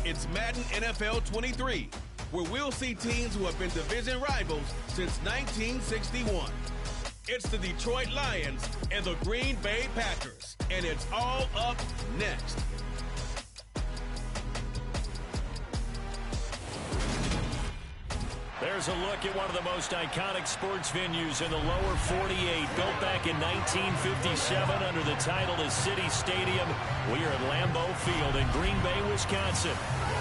It's Madden NFL 23, where we'll see teams who have been division rivals since 1961. It's the Detroit Lions and the Green Bay Packers, and it's all up next. There's a look at one of the most iconic sports venues in the lower 48, built back in 1957 under the title of City Stadium. We are at Lambeau Field in Green Bay, Wisconsin.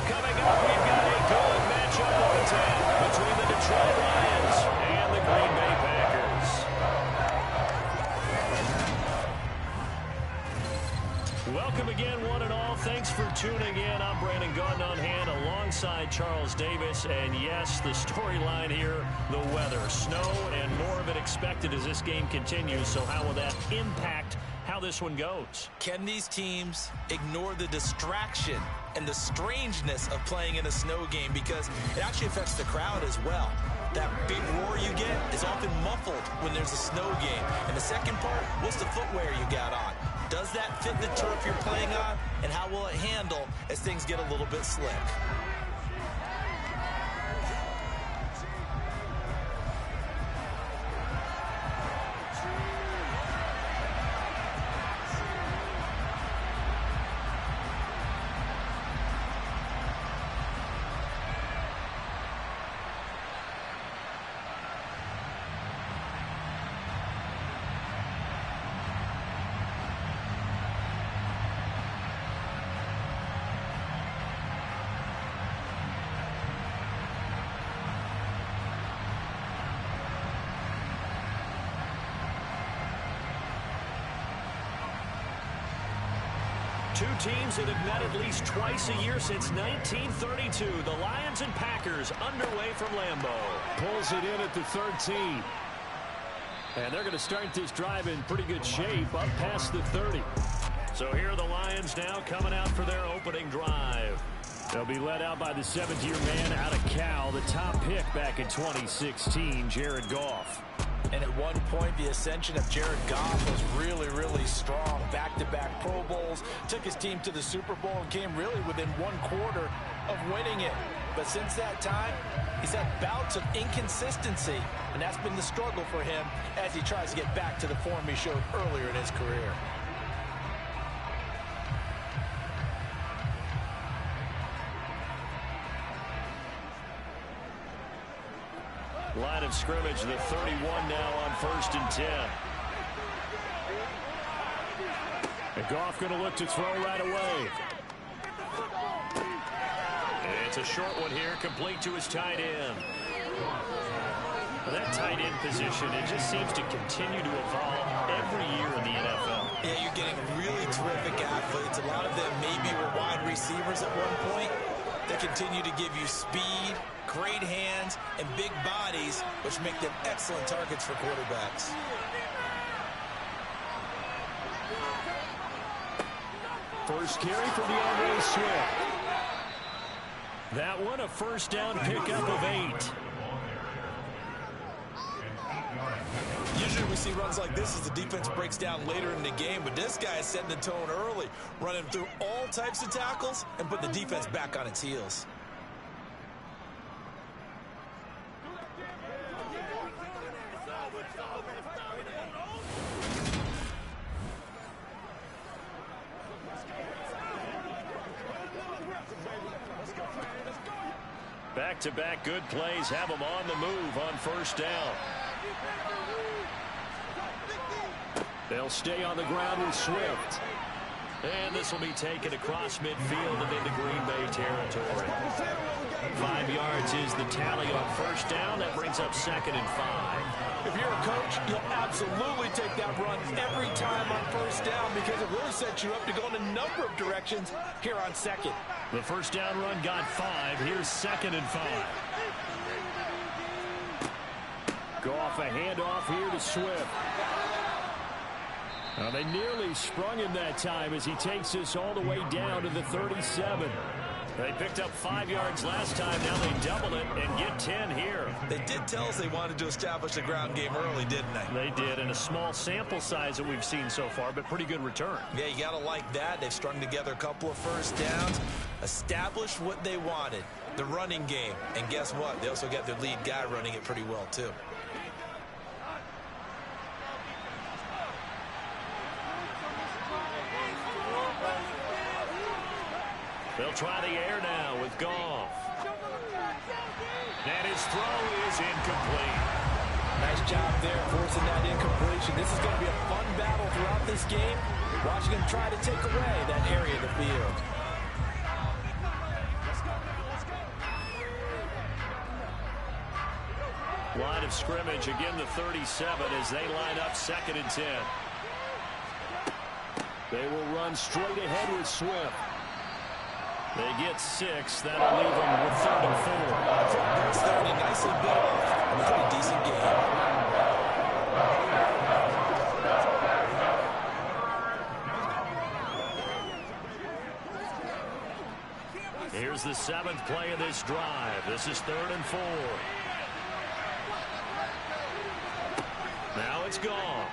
Coming up, we've got a good matchup on tap between the Detroit Lions and the Green Bay Packers. Welcome again, one and all. Thanks for tuning in. I'm Brandon Gaudin on hand alongside Charles Davis. And yes, the storyline here, the weather. Snow and more of it expected as this game continues. So how will that impact how this one goes? Can these teams ignore the distraction and the strangeness of playing in a snow game? Because it actually affects the crowd as well. That big roar you get is often muffled when there's a snow game. And the second part, what's the footwear you got on? Does that fit the turf you're playing on? And how will it handle as things get a little bit slick? Two teams that have met at least twice a year since 1932. The Lions and Packers underway from Lambeau. Pulls it in at the 13. And they're going to start this drive in pretty good shape up past the 30. So here are the Lions now coming out for their opening drive. They'll be led out by the seventh-year man out of Cal, the top pick back in 2016, Jared Goff. And at one point, the ascension of Jared Goff was really, really strong. Back-to-back Pro Bowls, took his team to the Super Bowl and came really within one quarter of winning it. But since that time, he's had bouts of inconsistency, and that's been the struggle for him as he tries to get back to the form he showed earlier in his career. Line of scrimmage, the 31 now on 1st and 10. And Goff going to look to throw right away. It's a short one here, complete to his tight end. That tight end position, it just seems to continue to evolve every year in the NFL. Yeah, you're getting really terrific athletes. A lot of them maybe were wide receivers at one point. They continue to give you speed, great hands, and big bodies, which make them excellent targets for quarterbacks. First carry for DeAndre Swift. That one a first down pickup of 8. Usually we see runs like this as the defense breaks down later in the game, but this guy is setting the tone early, running through all types of tackles and put the defense back on its heels. Back-to-back good plays have them on the move on first down. They'll stay on the ground with Swift. And this will be taken across midfield and into Green Bay territory. 5 yards is the tally on first down. That brings up 2nd and 5. If you're a coach, you'll absolutely take that run every time on first down because it really sets you up to go in a number of directions here on 2nd. The first down run got 5. Here's 2nd and 5. Go off a handoff here to Swift. Now they nearly sprung him that time as he takes this all the way down to the 37. They picked up 5 yards last time. Now they double it and get 10 here. They did tell us they wanted to establish the ground game early, didn't they? They did, and a small sample size that we've seen so far, but pretty good return. Yeah, you got to like that. They've strung together a couple of first downs. established what they wanted, the running game. And guess what? They also got their lead guy running it pretty well, too. They'll try the air now with Goff. And his throw is incomplete. Nice job there forcing that incompletion. This is going to be a fun battle throughout this game. Watching him try to take away that area of the field. Line of scrimmage, again the 37 as they line up 2nd and 10. They will run straight ahead with Swift. They get 6. That'll leave them with 3rd and 4. First 30, nicely built off. A pretty decent game. Here's the 7th play of this drive. This is 3rd and 4. Now it's Goff.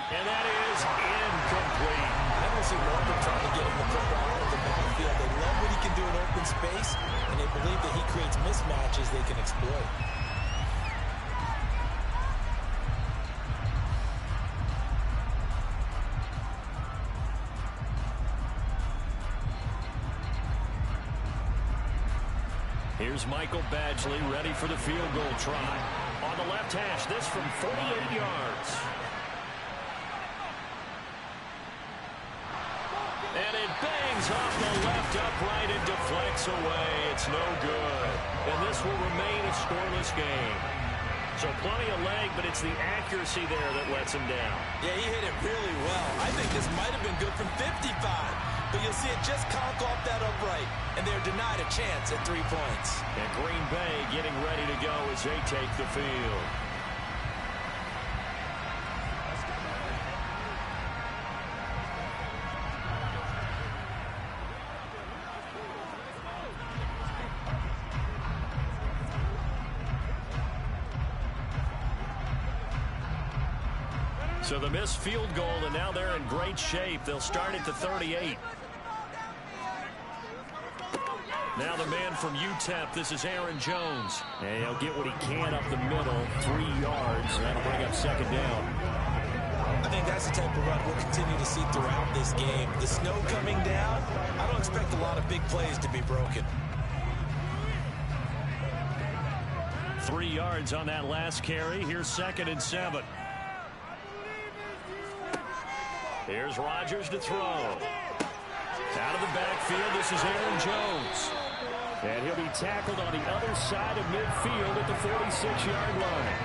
And that is incomplete. I don't see Morgan trying to get him the football out of the backfield. They love what he can do in open space, and they believe that he creates mismatches they can exploit. Here's Michael Badgley ready for the field goal try. On the left hash, this from 48 yards. And it bangs off the left upright and deflects away. It's no good. And this will remain a scoreless game. So plenty of leg, but it's the accuracy there that lets him down. Yeah, he hit it really well. I think this might have been good from 55. But you'll see it just conk off that upright. And they're denied a chance at 3 points. And Green Bay getting ready to go as they take the field. So the missed field goal, and now they're in great shape. They'll start at the 38. Now the man from UTEP, this is Aaron Jones. And he'll get what he can up the middle, 3 yards. That'll bring up 2nd down. I think that's the type of run we'll continue to see throughout this game. The snow coming down, I don't expect a lot of big plays to be broken. 3 yards on that last carry. Here's 2nd and 7. Here's Rodgers to throw. Out of the backfield, this is Aaron Jones. And he'll be tackled on the other side of midfield at the 46-yard line.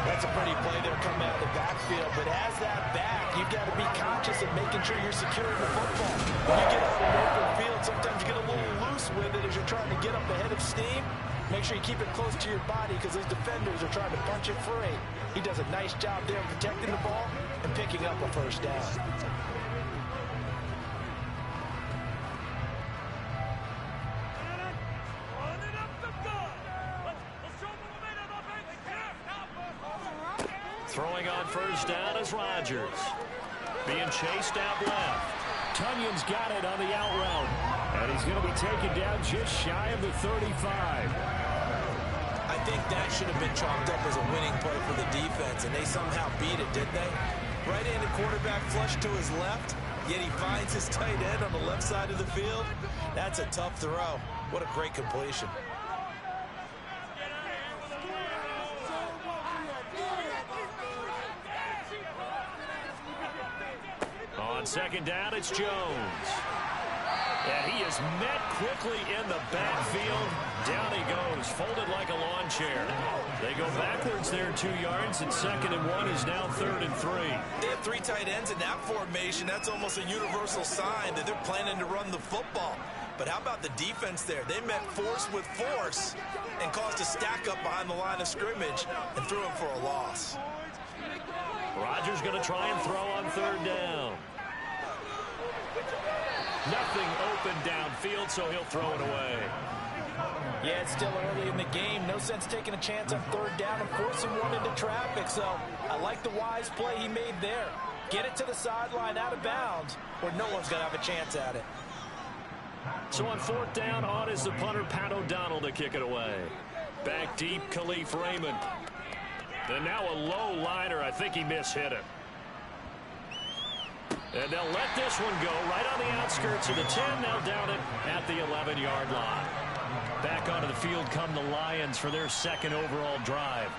That's a pretty play there coming out of the backfield. But as that back, you've got to be conscious of making sure you're securing the football. When you get out in the open field, sometimes you get a little loose with it as you're trying to get up ahead of steam. Make sure you keep it close to your body because those defenders are trying to punch it free. He does a nice job there of protecting the ball and picking up a first down. Throwing on first down is Rodgers. Being chased out left. Tunyon's got it on the out route. And he's going to be taken down just shy of the 35. I think that should have been chalked up as a winning play for the defense, and they somehow beat it, didn't they? Right-handed quarterback flush to his left, yet he finds his tight end on the left side of the field. That's a tough throw. What a great completion. On 2nd down, it's Jones. And he is met quickly in the backfield. Down he goes, folded like a lawn chair. They go backwards there 2 yards, and 2nd and 1 is now 3rd and 3. They have 3 tight ends in that formation. That's almost a universal sign that they're planning to run the football. But how about the defense there? They met force with force and caused a stack up behind the line of scrimmage and threw him for a loss. Rodgers going to try and throw on 3rd down. Nothing open downfield, so he'll throw it away. Yeah, it's still early in the game. No sense taking a chance on 3rd down and forcing one into traffic. So I like the wise play he made there. Get it to the sideline out of bounds where no one's going to have a chance at it. So on 4th down, on is the punter, Pat O'Donnell, to kick it away. Back deep, Khalif Raymond. And now a low liner. I think he mishit it. And they'll let this one go right on the outskirts of the 10. They'll down it at the 11-yard line. Back onto the field come the Lions for their second overall drive.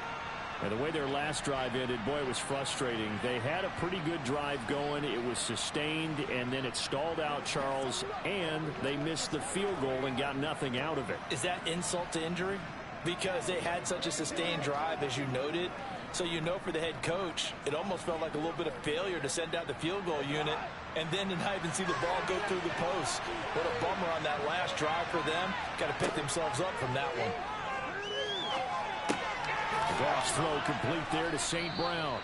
And the way their last drive ended, boy, it was frustrating. They had a pretty good drive going. It was sustained, and then it stalled out, Charles, and they missed the field goal and got nothing out of it. Is that insult to injury? Because they had such a sustained drive, as you noted. So you know for the head coach, it almost felt like a little bit of failure to send out the field goal unit and then to not even see the ball go through the post. What a bummer on that last drive for them. Got to pick themselves up from that one. Cross throw complete there to St. Brown.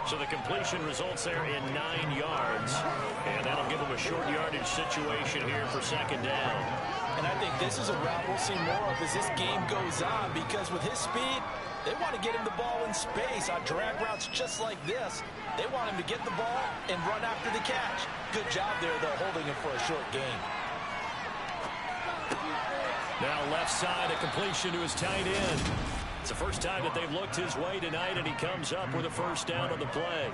So the completion results there in 9 yards. And that'll give them a short yardage situation here for second down. And I think this is a route we'll see more of as this game goes on, because with his speed, they want to get him the ball in space on drag routes just like this. They want him to get the ball and run after the catch. Good job there, though, holding him for a short gain. Now left side, a completion to his tight end. It's the first time that they've looked his way tonight, and he comes up with a first down on the play.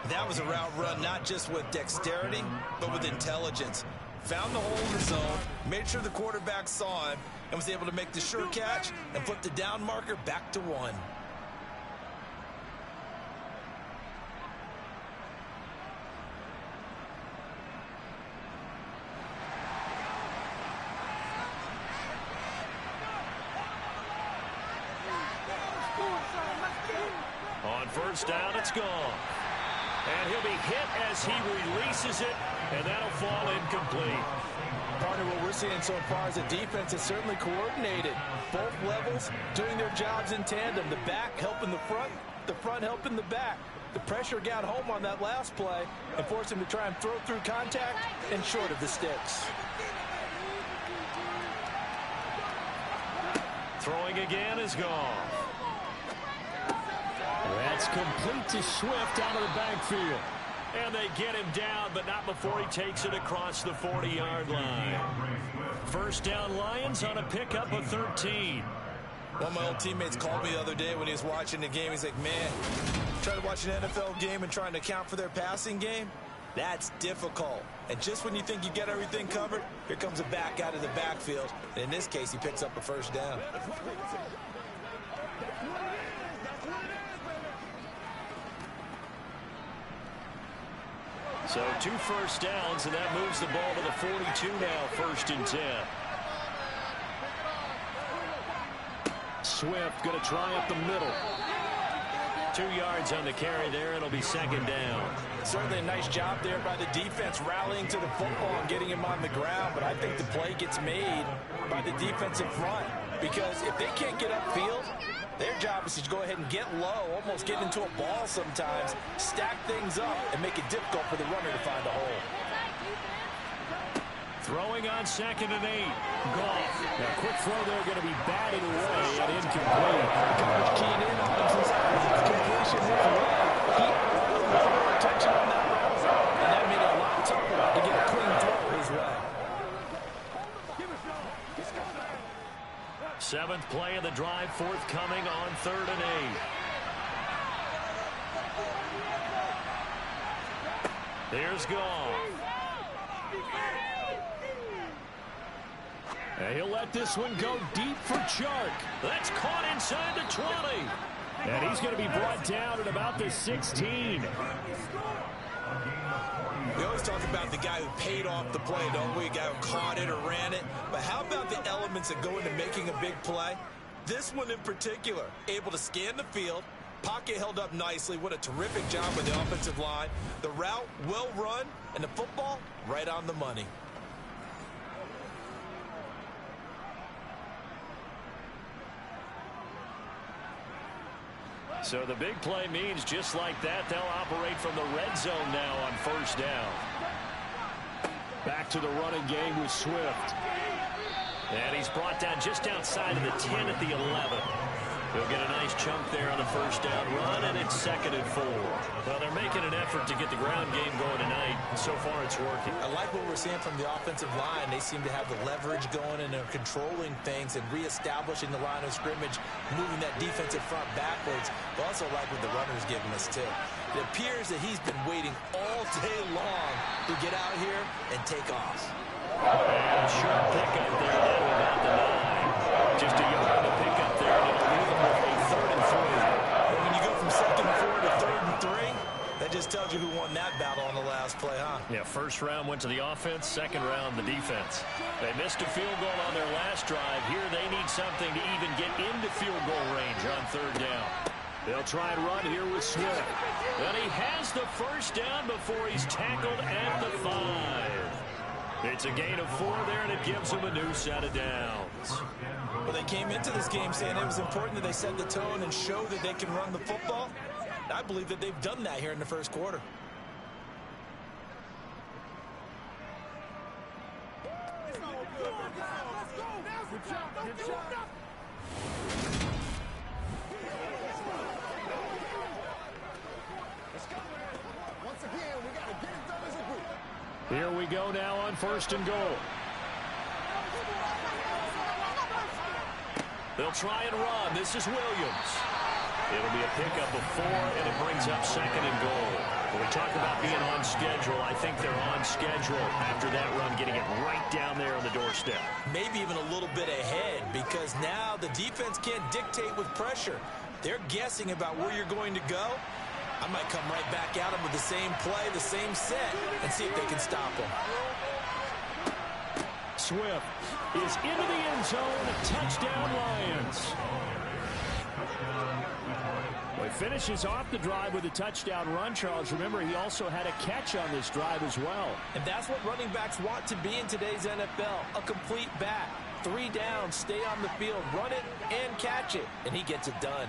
That was a route run not just with dexterity, but with intelligence. Found the hole in the zone, made sure the quarterback saw him, and was able to make the sure catch and flip the down marker back to 1. On first down, it's gone. And he'll be hit as he releases it, and that'll fall incomplete. Partner, what we're seeing so far is a defense is certainly coordinated. Both levels doing their jobs in tandem. The back helping the front helping the back. The pressure got home on that last play and forced him to try and throw through contact and short of the sticks. Throwing again is gone. That's complete to Swift out of the backfield. And they get him down, but not before he takes it across the 40-yard line. First down, Lions on a pickup of 13. One of my old teammates called me the other day when he was watching the game. He's like, man, trying to watch an NFL game and trying to account for their passing game, that's difficult. And just when you think you get everything covered, here comes a back out of the backfield. And in this case, he picks up a first down. So 2 first downs, and that moves the ball to the 42 now, 1st and 10. Swift going to try up the middle. 2 yards on the carry there, and it'll be second down. Certainly a nice job there by the defense rallying to the football and getting him on the ground, but I think the play gets made by the defensive front, because if they can't get upfield, their job is to go ahead and get low, almost get into a ball sometimes, stack things up, and make it difficult for the runner to find a hole. Throwing on 2nd and 8. Goff. Now, quick throw there going to be batted away and incomplete. Coach keyed in on him since his completion was away. He had attention on that route, and that made it a lot tougher to get a clean throw his way. 7th play of the drive, forthcoming on 3rd and 8. Here's Goff. And he'll let this one go deep for Chark. That's caught inside the 20. And he's going to be brought down at about the 16. We always talk about the guy who paid off the play, don't we? A guy who caught it or ran it. But how about the elements that go into making a big play? This one in particular, able to scan the field, pocket held up nicely. What a terrific job by the offensive line. The route well run, and the football right on the money. So the big play means just like that, they'll operate from the red zone now on first down. Back to the running game with Swift. And he's brought down just outside of the 10 at the 11. They'll get a nice chunk there on the first down run, and it's 2nd and 4. Well, they're making an effort to get the ground game going tonight. So far, it's working. I like what we're seeing from the offensive line. They seem to have the leverage going, and they're controlling things and reestablishing the line of scrimmage, moving that defensive front backwards. But also like what the runner's giving us, too. It appears that he's been waiting all day long to get out here and take off. And short pickup there down about the 9. Just a yard to pick up there, and it'll leave them with a 3rd and 3. Well, when you go from 2nd and 4 to 3rd and 3, that just tells you who won that battle on the last play, huh? Yeah, first round went to the offense, second round the defense. They missed a field goal on their last drive. Here they need something to even get into field goal range on 3rd down. They'll try and run here with Swift. And he has the first down before he's tackled at the 5. It's a gain of 4 there, and it gives them a new set of downs. Well, they came into this game saying it was important that they set the tone and show that they can run the football. I believe that they've done that here in the first quarter. Here we go now on 1st and goal. They'll try and run. This is Williams. It'll be a pickup of 4, and it brings up 2nd and goal. When we talk about being on schedule, I think they're on schedule after that run, getting it right down there on the doorstep. Maybe even a little bit ahead, because now the defense can't dictate with pressure. They're guessing about where you're going to go. I might come right back at them with the same play, the same set, and see if they can stop them. Swift is into the end zone. Touchdown, Lions. Well, he finishes off the drive with a touchdown run, Charles. Remember, he also had a catch on this drive as well. And that's what running backs want to be in today's NFL, a complete back. 3 downs, stay on the field, run it, and catch it, and he gets it done.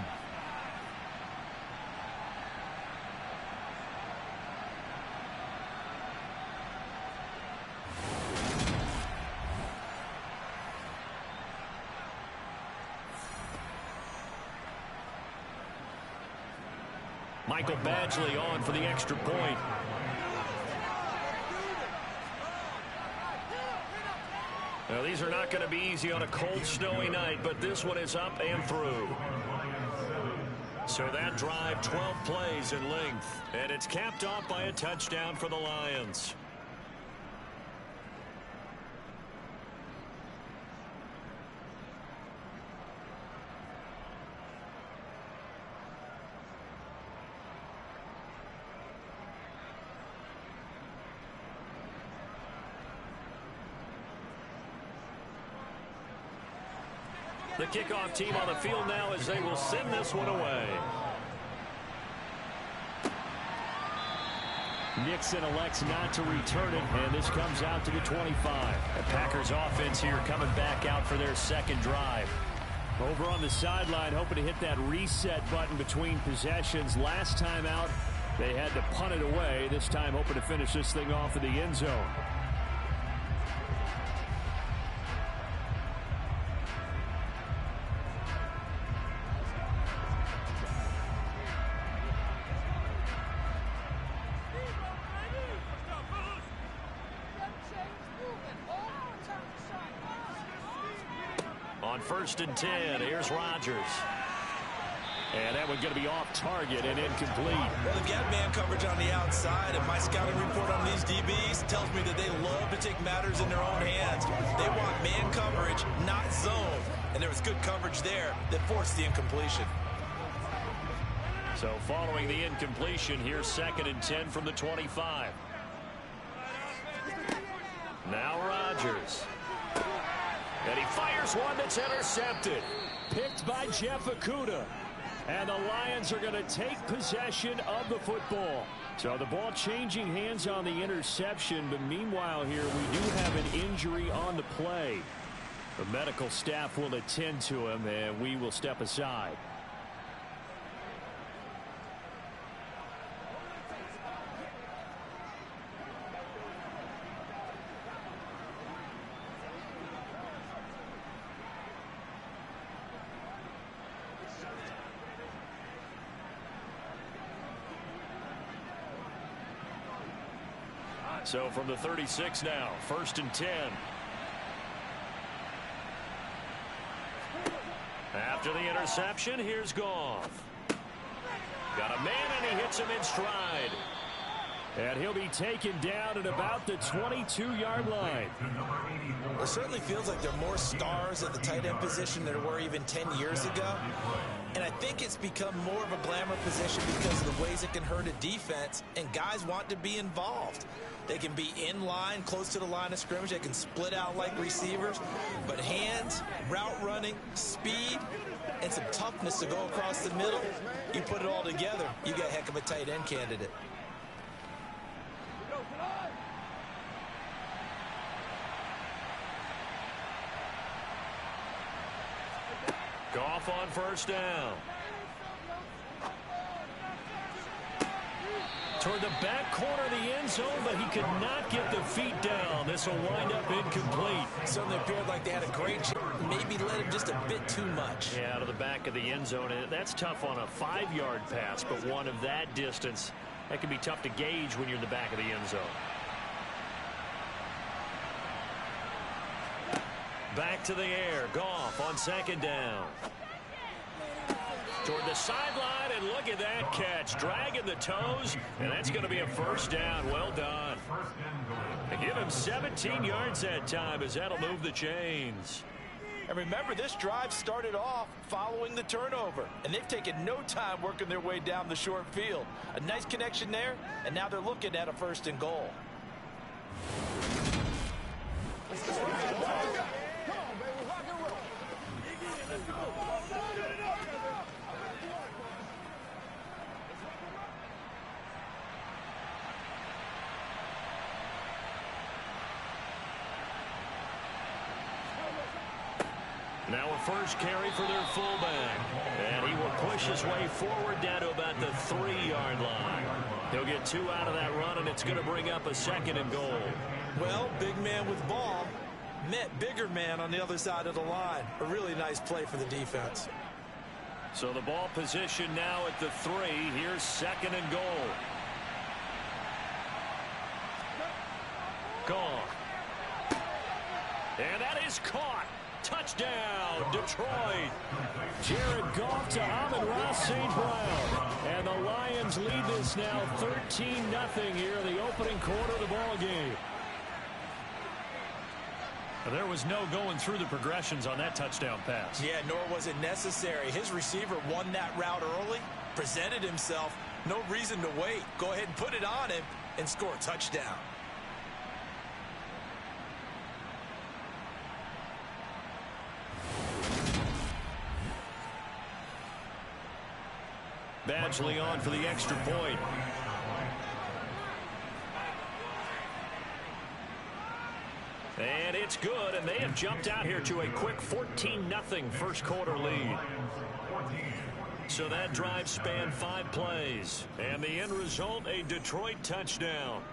Michael Badgley on for the extra point. Now, these are not going to be easy on a cold, snowy night, but this one is up and through. So that drive, 12 plays in length, and it's capped off by a touchdown for the Lions. The kickoff team on the field now as they will send this one away. Nixon elects not to return it, and this comes out to the 25. The Packers offense here coming back out for their second drive. Over on the sideline, hoping to hit that reset button between possessions. Last time out, they had to punt it away. This time hoping to finish this thing off in the end zone. On 1st and 10, here's Rodgers. And that one's going to be off target and incomplete. Well, they've got man coverage on the outside, and my scouting report on these DBs tells me that they love to take matters in their own hands. They want man coverage, not zone. And there was good coverage there that forced the incompletion. So following the incompletion, here's 2nd and 10 from the 25. Now Rodgers. And he fires one that's intercepted. Picked by Jeff Okudah. And the Lions are going to take possession of the football. So the ball changing hands on the interception. But meanwhile here, we do have an injury on the play. The medical staff will attend to him, and we will step aside. So from the 36 now, 1st and 10. After the interception, here's Goff. Got a man, and he hits him in stride. And he'll be taken down at about the 22-yard line. It certainly feels like there are more stars at the tight end position than there were even 10 years ago. And I think it's become more of a glamour position because of the ways it can hurt a defense, and guys want to be involved. They can be in line, close to the line of scrimmage. They can split out like receivers. But hands, route running, speed, and some toughness to go across the middle, you put it all together, you got a heck of a tight end candidate. Goff on 1st down. Toward the back corner of the end zone, but he could not get the feet down. This will wind up incomplete. Certainly appeared like they had a great chance. Maybe led him just a bit too much. Yeah, out of the back of the end zone. That's tough on a 5-yard pass, but one of that distance, that can be tough to gauge when you're in the back of the end zone. Back to the air. Goff on 2nd down. Toward the sideline, and look at that catch. Dragging the toes, and that's going to be a 1st down. Well done. They give him 17 yards that time, as that'll move the chains. And remember, this drive started off following the turnover, and they've taken no time working their way down the short field. A nice connection there, and now they're looking at a 1st and goal. Now a 1st carry for their fullback. And he will push his way forward down to about the 3-yard line. He'll get 2 out of that run, and it's going to bring up a 2nd and goal. Well, big man with ball met bigger man on the other side of the line. A really nice play for the defense. So the ball position now at the 3. Here's 2nd and goal. Gone. And that is caught. Touchdown, Detroit. Jared Goff to Amon-Ra St. Brown. And the Lions lead this now 13-0 here in the opening quarter of the ball game. There was no going through the progressions on that touchdown pass. Yeah, nor was it necessary. His receiver won that route early, presented himself. No reason to wait. Go ahead and put it on him and score a touchdown. Badgley on for the extra point. And it's good, and they have jumped out here to a quick 14-0 first quarter lead. So that drive spanned 5 plays, and the end result, a Detroit touchdown.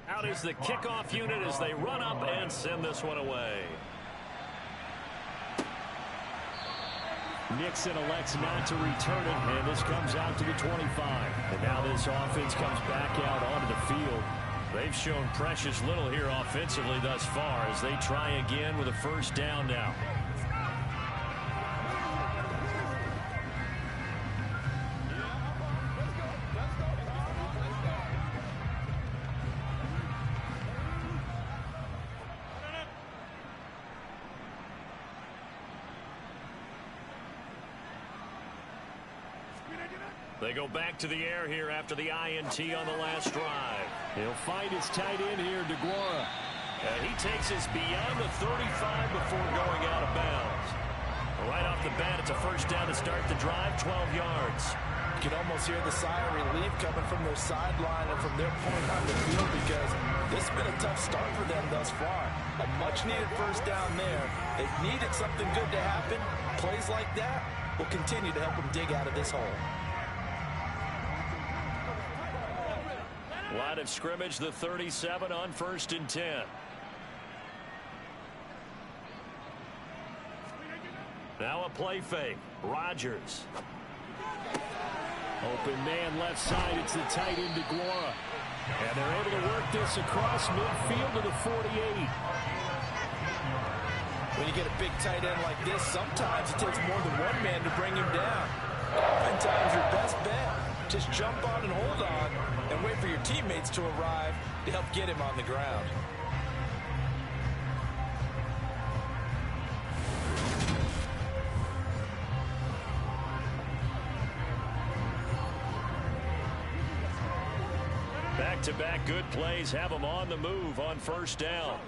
Out is the kickoff unit as they run up and send this one away. Nixon elects not to return it, and this comes out to the 25. And now this offense comes back out onto the field. They've shown precious little here offensively thus far as they try again with a 1st down now. They go back to the air here after the INT on the last drive. He'll find his tight end here, DeGuara. And he takes us beyond the 35 before going out of bounds. Right off the bat, it's a 1st down to start the drive, 12 yards. You can almost hear the sigh of relief coming from their sideline and from their point on the field because this has been a tough start for them thus far. A much-needed 1st down there. They've needed something good to happen. Plays like that will continue to help them dig out of this hole. Line of scrimmage, the 37 on 1st and 10. Now a play fake. Rodgers. Open man left side. It's the tight end DeGuara. And they're able to work this across midfield to the 48. When you get a big tight end like this, sometimes it takes more than one man to bring him down. Oftentimes your best bet, just jump on and hold on and wait for your teammates to arrive to help get him on the ground. Back-to-back good plays have them on the move on 1st down.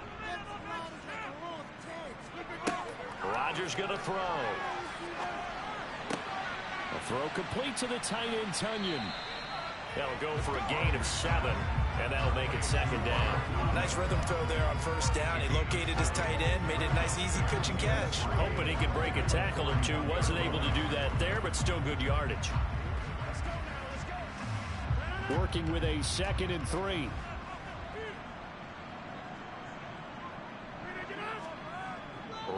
Rodgers going to throw. A throw complete to the tight end, Tunyon. That'll go for a gain of 7, and that'll make it 2nd down. Nice rhythm throw there on 1st down. He located his tight end, made it a nice, easy pitch and catch. Hoping he could break a tackle or two. Wasn't able to do that there, but still good yardage. Working with a 2nd and 3.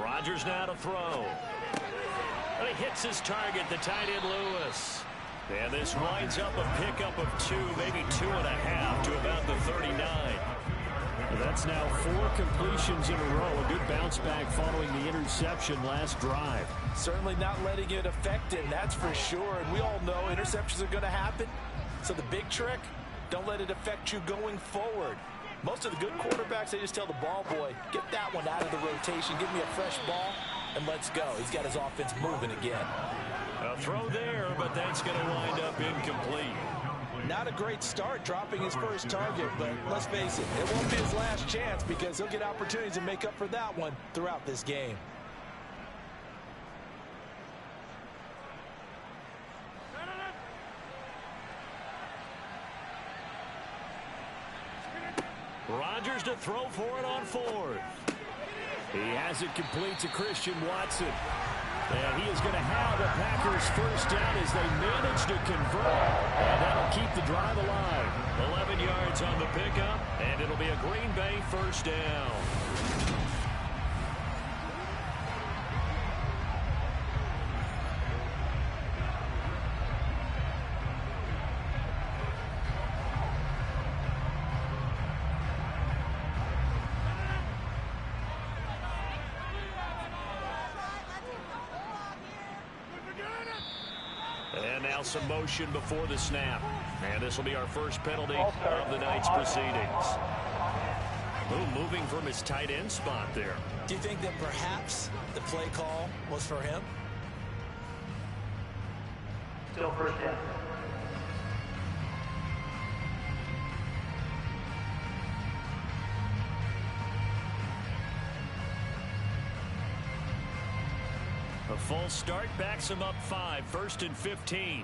Rodgers now to throw. And he hits his target, the tight end Lewis. And this winds up a pickup of 2, maybe 2.5 to about the 39. That's now 4 completions in a row. A good bounce back following the interception last drive. Certainly not letting it affect him, that's for sure. And we all know interceptions are going to happen. So the big trick, don't let it affect you going forward. Most of the good quarterbacks, they just tell the ball boy, get that one out of the rotation, give me a fresh ball, and let's go. He's got his offense moving again. A throw there, but that's going to wind up incomplete. Not a great start dropping his first target, but let's face it, it won't be his last chance because he'll get opportunities to make up for that one throughout this game. Rodgers to throw for it on 4th. He has it complete to Christian Watson. And he is going to have the Packers 1st down as they manage to convert. And that'll keep the drive alive. 11 yards on the pickup, and it'll be a Green Bay 1st down. And now some motion before the snap. And this will be our first penalty of the night's proceedings. Moving from his tight end spot there. Do you think that perhaps the play call was for him? Still 1st down. A full start backs him up 5, 1st and 15.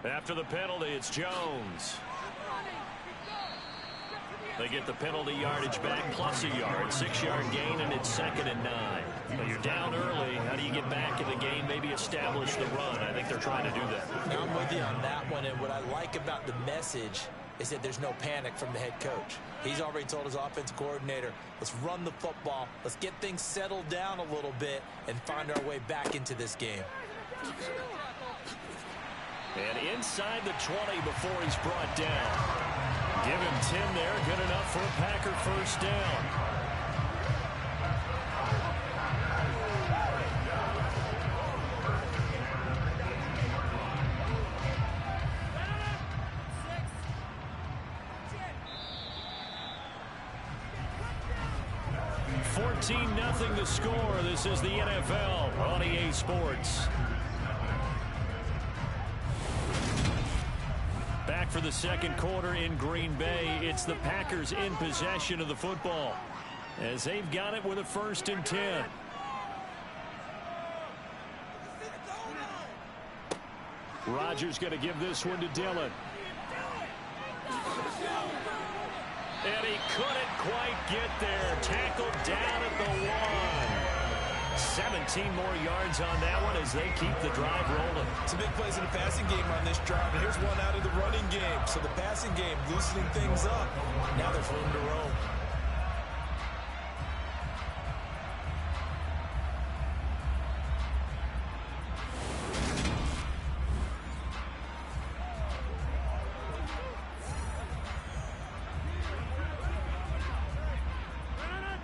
After the penalty, it's Jones. They get the penalty yardage back plus a yard, 6-yard gain, and it's 2nd and 9. But you're down early. How do you get back in the game, maybe establish the run? I think they're trying to do that. I'm with you on that one, and what I like about the message is that there's no panic from the head coach. He's already told his offensive coordinator, let's run the football, let's get things settled down a little bit and find our way back into this game. And inside the 20 before he's brought down. Give him 10 there, good enough for a Packer 1st down. Nothing to score. This is the NFL on EA Sports. Back for the 2nd quarter in Green Bay. It's the Packers in possession of the football as they've got it with a 1st and 10. Rodgers going to give this one to Dillon. And he couldn't quite get there. Tackled down at the 1. 17 more yards on that one as they keep the drive rolling. Some big plays in the passing game on this drive, and here's one out of the running game. So the passing game loosening things up. Now there's room to roam.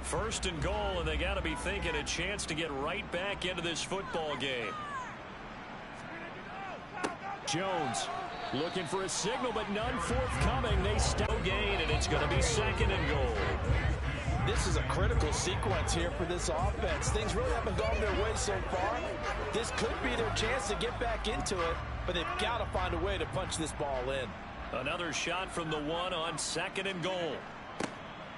First and goal, and they got to be thinking a chance to get right back into this football game. Jones looking for a signal, but none forthcoming. They still gain, and it's going to be second and goal. This is a critical sequence here for this offense. Things really haven't gone their way so far. This could be their chance to get back into it, but they've got to find a way to punch this ball in. Another shot from the one on second and goal.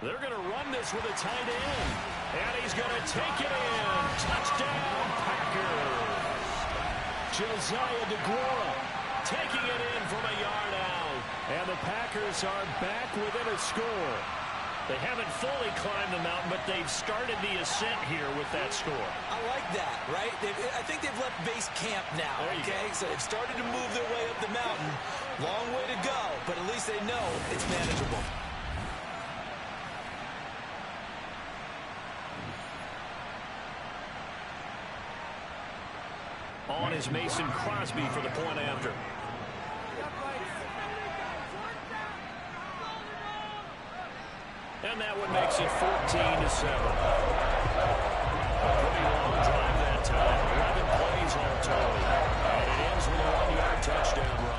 They're going to run this with a tight end. And he's going to take it in. Touchdown, Packers. Josiah DeGuara taking it in from a yard out. And the Packers are back within a score. They haven't fully climbed the mountain, but they've started the ascent here with that score. I like that, right? I think they've left base camp now, okay? So they've started to move their way up the mountain. Long way to go, but at least they know it's manageable. On is Mason Crosby for the point after. And that one makes it 14-7. A pretty long drive that time. 11 plays all told. And it ends with a 1-yard touchdown run.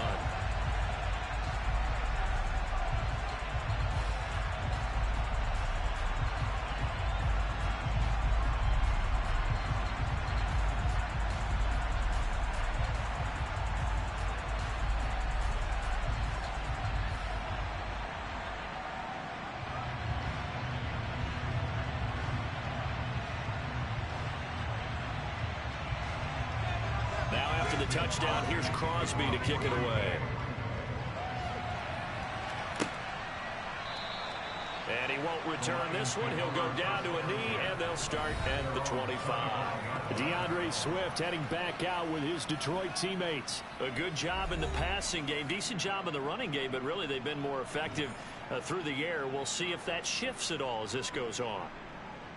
The touchdown, here's Crosby to kick it away. And he won't return this one. He'll go down to a knee, and they'll start at the 25. DeAndre Swift heading back out with his Detroit teammates. A good job in the passing game, decent job in the running game, but really they've been more effective through the air. We'll see if that shifts at all as this goes on.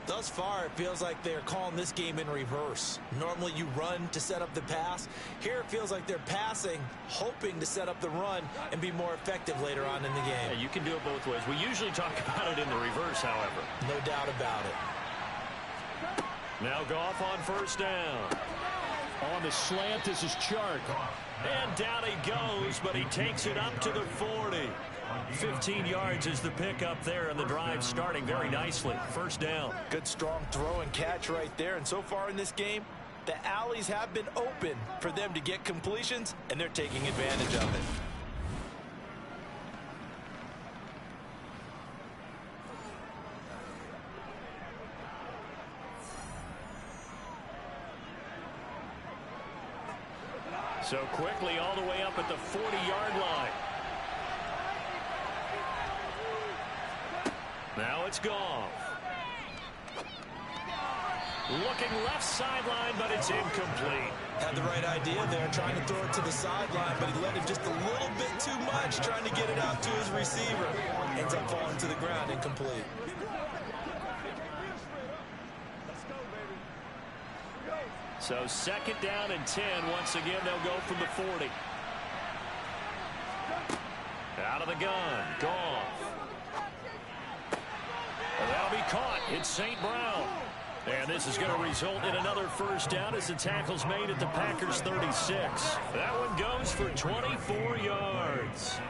Thus far, it feels like they're calling this game in reverse. Normally you run to set up the pass. Here it feels like they're passing, hoping to set up the run and be more effective later on in the game. Yeah, you can do it both ways. We usually talk about it in the reverse, however. No doubt about it. Now Goff on first down. On the slant, this is Chark. And down he goes, but he takes it up to the 40. 15 yards is the pickup there, and the drive starting very nicely. First down. Good strong throw and catch right there. And so far in this game, the alleys have been open for them to get completions, and they're taking advantage of it. So quickly all the way up at the 40-yard line. Now it's Goff. Looking left sideline, but it's incomplete. Had the right idea there, trying to throw it to the sideline, but he let him just a little bit too much, trying to get it out to his receiver. Ends up falling to the ground, incomplete. So second down and 10. Once again, they'll go from the 40. Out of the gun. Goff. And that'll be caught. It's St. Brown. And this is going to result in another first down as the tackle's made at the Packers 36. That one goes for 24 yards.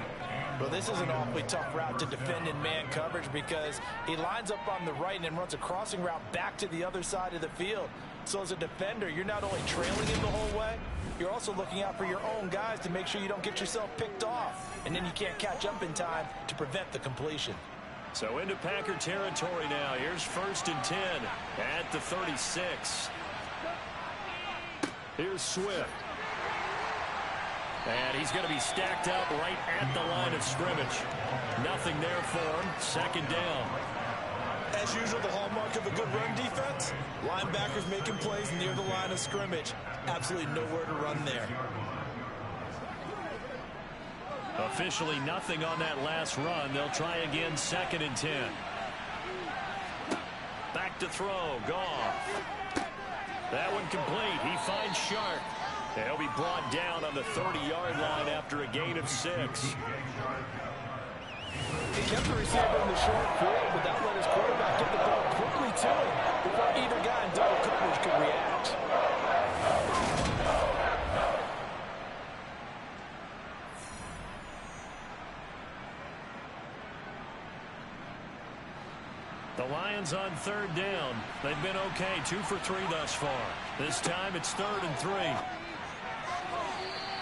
Well, this is an awfully tough route to defend in man coverage because he lines up on the right and then runs a crossing route back to the other side of the field. So as a defender, you're not only trailing him the whole way, you're also looking out for your own guys to make sure you don't get yourself picked off. And then you can't catch up in time to prevent the completion. So into Packer territory now. Here's first and 10 at the 36. Here's Swift. And he's going to be stacked up right at the line of scrimmage. Nothing there for him. Second down. as usual, the hallmark of a good run defense. Linebackers making plays near the line of scrimmage. Absolutely nowhere to run there. Officially nothing on that last run. They'll try again, 2nd and 10. Back to throw. Goff. That one complete. He finds Sharp. And he'll be brought down on the 30-yard line after a gain of 6. He kept the receiver in the short field, but that let his quarterback get the ball quickly to him before either guy in double coverage could react. The Lions on 3rd down. They've been okay, 2 for 3 thus far. This time it's 3rd and 3.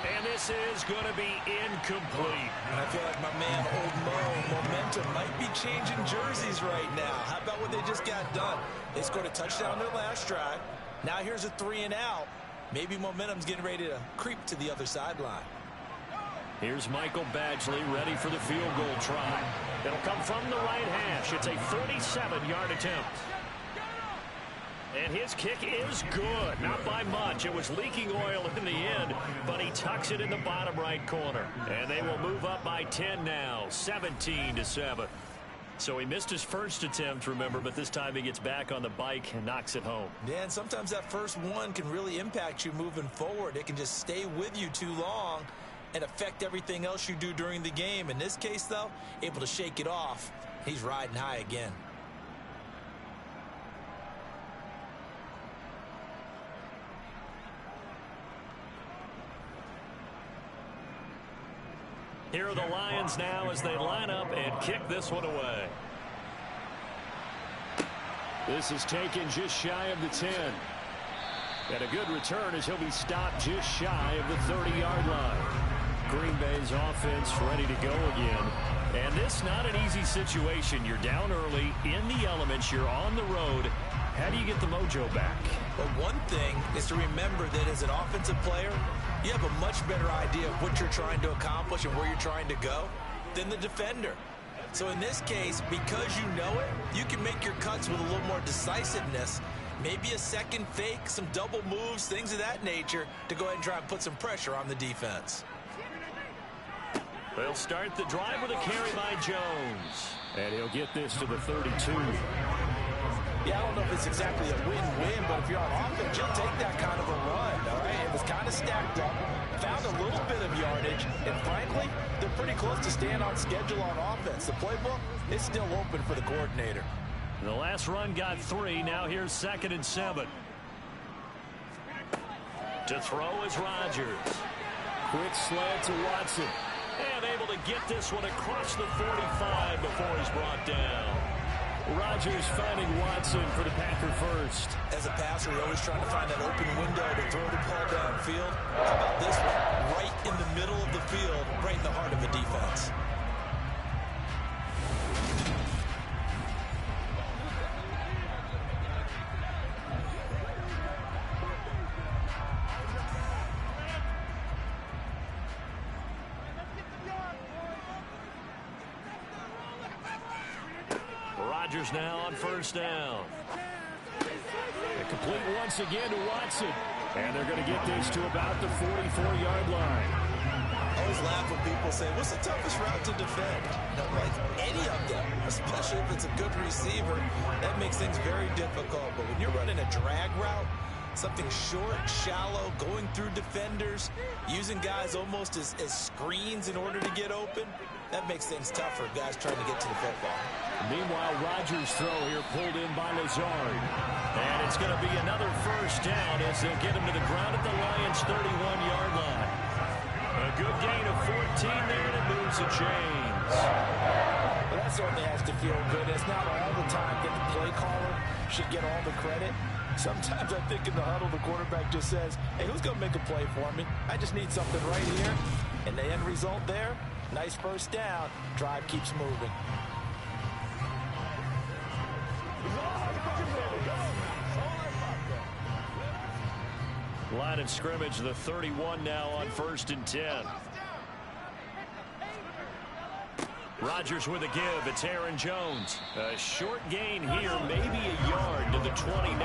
And this is going to be incomplete. And I feel like my man, Old Mo, momentum might be changing jerseys right now. How about what they just got done? They scored a touchdown their last drive. Now here's a 3 and out. Maybe momentum's getting ready to creep to the other sideline. Here's Michael Badgley ready for the field goal try. It'll come from the right hash. It's a 37-yard attempt. And his kick is good. Not by much. It was leaking oil in the end, but he tucks it in the bottom right corner. And they will move up by 10 now, 17-7. So he missed his first attempt, remember, but this time he gets back on the bike and knocks it home. Yeah, and sometimes that first one can really impact you moving forward. It can just stay with you too long and affect everything else you do during the game. In this case, though, able to shake it off. He's riding high again. Here are the Lions now as they line up and kick this one away. This is taken just shy of the 10. And a good return as he'll be stopped just shy of the 30-yard line. Green Bay's offense ready to go again. And this not an easy situation. You're down early, in the elements, you're on the road. How do you get the mojo back? Well, one thing is to remember that as an offensive player, you have a much better idea of what you're trying to accomplish and where you're trying to go than the defender. So in this case, because you know it, you can make your cuts with a little more decisiveness. Maybe a second fake, some double moves, things of that nature to go ahead and try and put some pressure on the defense. They'll start the drive with a carry by Jones. And he'll get this to the 32. Yeah, I don't know if it's exactly a win-win, but if you're on offense, you'll take that kind of a run, all right? It was kind of stacked up, found a little bit of yardage, and frankly, they're pretty close to staying on schedule on offense. The playbook is still open for the coordinator. The last run got 3. Now here's 2nd and 7. To throw is Rodgers. Quick slant to Watson. And able to get this one across the 45 before he's brought down. Rodgers finding Watson for the Packer first. As a passer, you're always trying to find that open window to throw the ball downfield. How about this one? Right in the middle of the field, right in the heart of a defense. Rodgers now on first down. And complete once again to Watson. And they're going to get this to about the 44-yard line. I always laugh when people say, what's the toughest route to defend? And I'm like, any of them, especially if it's a good receiver, that makes things very difficult. But when you're running a drag route, something short, shallow, going through defenders, using guys almost as screens in order to get open, that makes things tougher, guys trying to get to the football. Meanwhile, Rodgers' throw here pulled in by Lazard. And it's going to be another first down as they'll get him to the ground at the Lions' 31-yard line. A good gain of 14 there, and it moves the chains. Well, that certainly has to feel good. It's not all the time that the play caller should get all the credit. Sometimes I think in the huddle, the quarterback just says, hey, who's going to make a play for me? I just need something right here. And the end result there, nice first down. Drive keeps moving. Line of scrimmage, the 31 now on 1st and 10. Rodgers with a give. It's Aaron Jones. A short gain here, maybe a yard to the 29.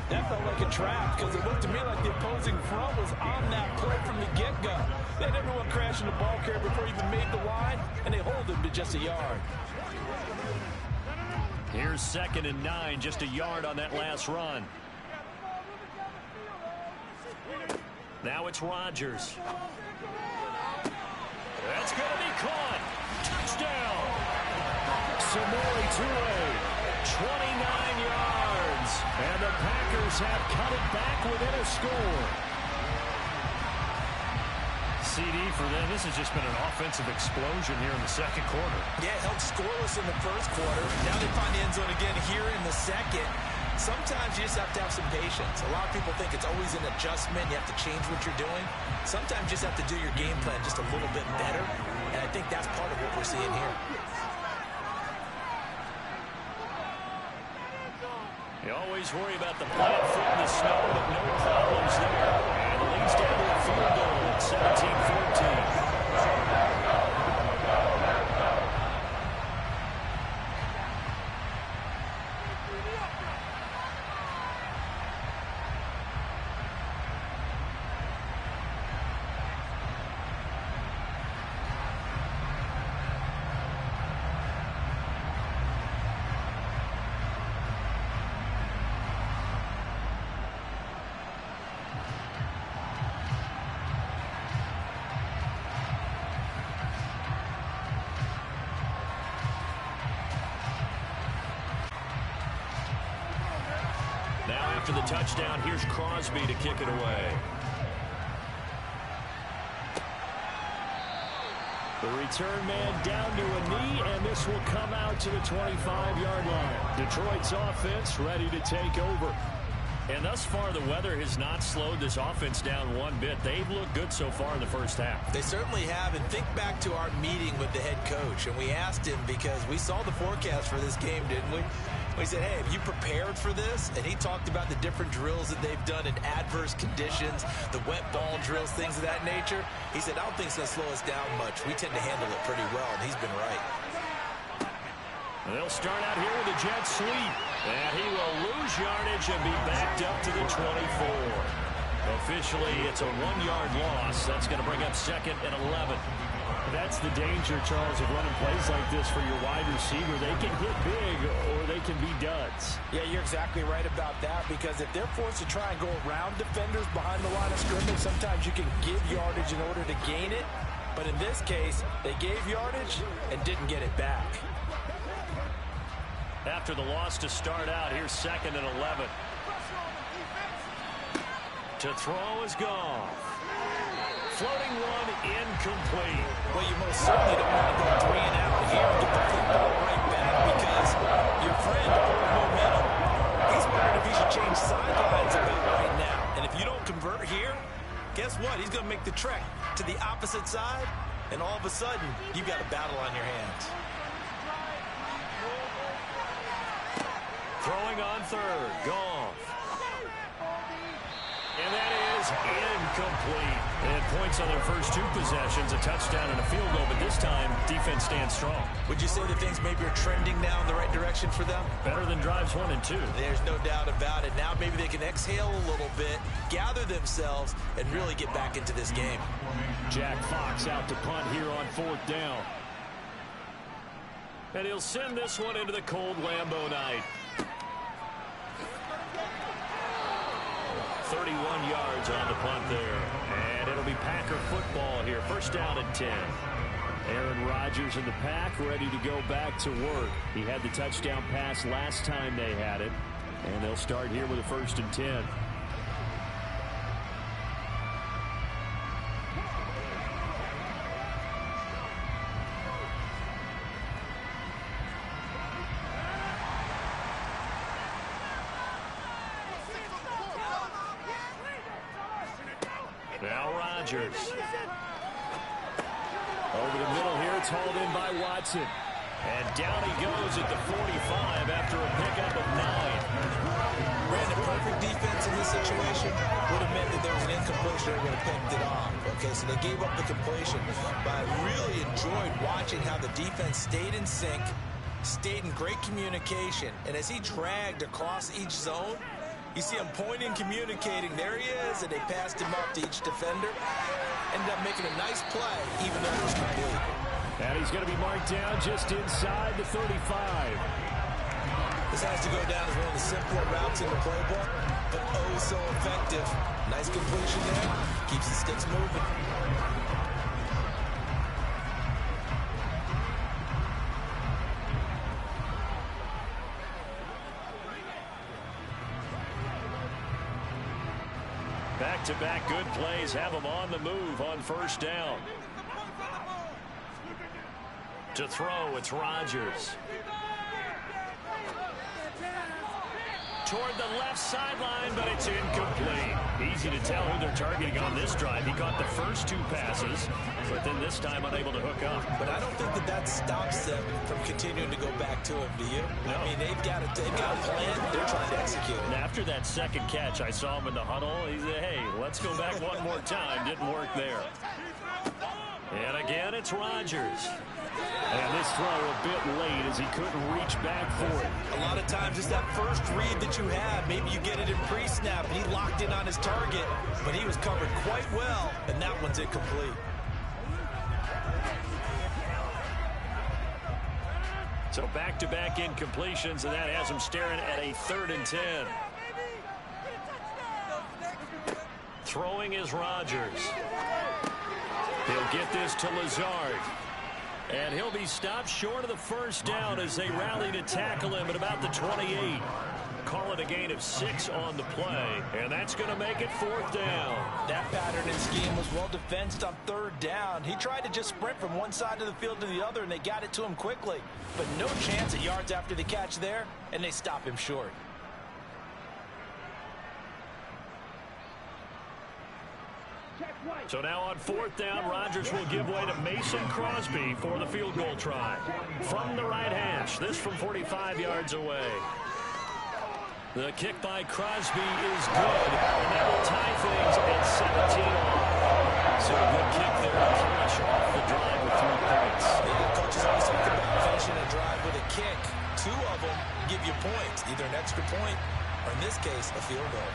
That felt like a trap because it looked to me like the opposing front was on that play from the get-go. They had everyone crashing the ball carrier before he even made the line, and they hold him to just a yard. Here's 2nd and 9, just a yard on that last run. Now it's Rodgers. That's going to be caught. Touchdown. Samori Toure, 29 yards. And the Packers have cut it back within a score. CD for them. This has just been an offensive explosion here in the second quarter. Yeah, held scoreless in the first quarter. Now they find the end zone again here in the second. Sometimes you just have to have some patience. A lot of people think it's always an adjustment. You have to change what you're doing. Sometimes you just have to do your game plan just a little bit better. And I think that's part of what we're seeing here. You always worry about the plant foot in the snow, but no problems there. And it leads down to a field goal at 17-14. After the touchdown, here's Crosby to kick it away. The return man down to a knee, and this will come out to the 25-yard line. Detroit's offense ready to take over. And thus far, the weather has not slowed this offense down one bit. They've looked good so far in the first half. They certainly have. And think back to our meeting with the head coach. And we asked him because we saw the forecast for this game, didn't we? We said, hey, have you prepared for this? And he talked about the different drills that they've done in adverse conditions, the wet ball drills, things of that nature. He said, I don't think it's going to slow us down much. We tend to handle it pretty well, and he's been right. They'll start out here with a jet sweep. And he will lose yardage and be backed up to the 24. Officially, it's a 1-yard loss. That's going to bring up 2nd and 11. That's the danger, Charles, of running plays like this for your wide receiver. They can hit big or they can be duds. Yeah, you're exactly right about that, because if they're forced to try and go around defenders behind the line of scrimmage, sometimes you can give yardage in order to gain it. But in this case, they gave yardage and didn't get it back. After the loss to start out, here's 2nd and 11. To throw is gone. Floating one, incomplete. Well, you most certainly don't want to go 3 and out here and get the football right back, because your friend, over momentum, he's wondering if he should change sidelines about right now. And if you don't convert here, guess what? He's going to make the trek to the opposite side, and all of a sudden, you've got a battle on your hands. Throwing on 3rd, Goff. And that is incomplete. And points on their first 2 possessions, a touchdown and a field goal, but this time, defense stands strong. Would you say that things maybe are trending now in the right direction for them? Better than drives 1 and 2. There's no doubt about it. Now maybe they can exhale a little bit, gather themselves, and really get back into this game. Jack Fox out to punt here on 4th down. And he'll send this one into the cold Lambeau night. 31 yards on the punt there. And it'll be Packer football here. 1st down and 10. Aaron Rodgers and the Pack ready to go back to work. He had the touchdown pass last time they had it. And they'll start here with a 1st and 10. Now Rodgers. Over the middle here, it's hauled in by Watson. And down he goes at the 45 after a pickup of 9. Brandon, perfect defense in this situation would have meant that there was an incomplete sure they would have picked it off. Okay, so they gave up the completion. But I really enjoyed watching how the defense stayed in sync, stayed in great communication. And as he dragged across each zone, you see him pointing, communicating. There he is, and they passed him up to each defender. Ended up making a nice play, even though it was complete. And he's going to be marked down just inside the 35. This has to go down as one of the simpler routes in the playbook, but oh so effective. Nice completion there. Keeps the sticks moving. Back-to-back good plays have him on the move on first down. To throw, it's Rodgers. Toward the left sideline, but it's incomplete. Easy to tell who they're targeting on this drive. He caught the first two passes, but then this time unable to hook up. But I don't think that stops them from continuing to go back to him, do you? No. I mean, they've got a plan. They're trying to execute it. And after that second catch, I saw him in the huddle. He said, hey, let's go back one more time. Didn't work there. And again, it's Rodgers. And this throw a bit late as he couldn't reach back for it. A lot of times it's that first read that you have. Maybe you get it in pre-snap, and he locked in on his target, but he was covered quite well, and that one's incomplete. So back-to-back incompletions, and that has him staring at a 3rd and 10. Throwing is Rodgers. He'll get this to Lazard. And he'll be stopped short of the first down as they rally to tackle him at about the 28. Call it a gain of 6 on the play, and that's going to make it 4th down. That pattern and scheme was well defensed on 3rd down. He tried to just sprint from one side of the field to the other, and they got it to him quickly. But no chance at yards after the catch there, and they stop him short. So now on 4th down, Rodgers will give way to Mason Crosby for the field goal try. From the right hash, this from 45 yards away. The kick by Crosby is good, and that will tie things at 17 all. So a good kick there to finish off the drive with 3 points. Yeah, coaches always talk about finishing a drive with a kick. 2 of them give you points, either an extra point or, in this case, a field goal.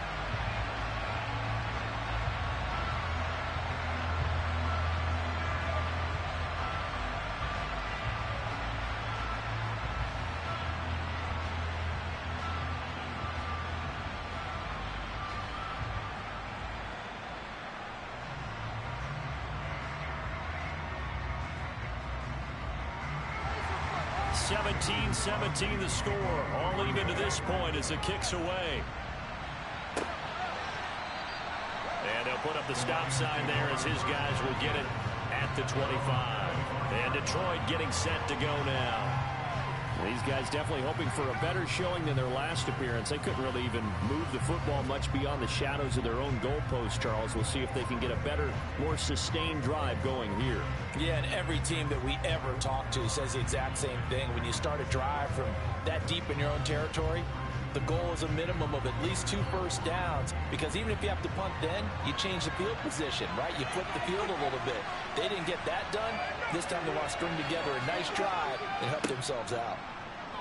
(17-17) the score. All even to this point as the kick's away. And they'll put up the stop sign there as his guys will get it at the 25. And Detroit getting set to go now. These guys definitely hoping for a better showing than their last appearance. They couldn't really even move the football much beyond the shadows of their own goalpost, Charles. We'll see if they can get a better, more sustained drive going here. Yeah, and every team that we ever talk to says the exact same thing. When you start a drive from that deep in your own territory, the goal is a minimum of at least 2 first downs, because even if you have to punt then, you change the field position, right? You flip the field a little bit. They didn't get that done. This time they want to string together a nice drive and help themselves out.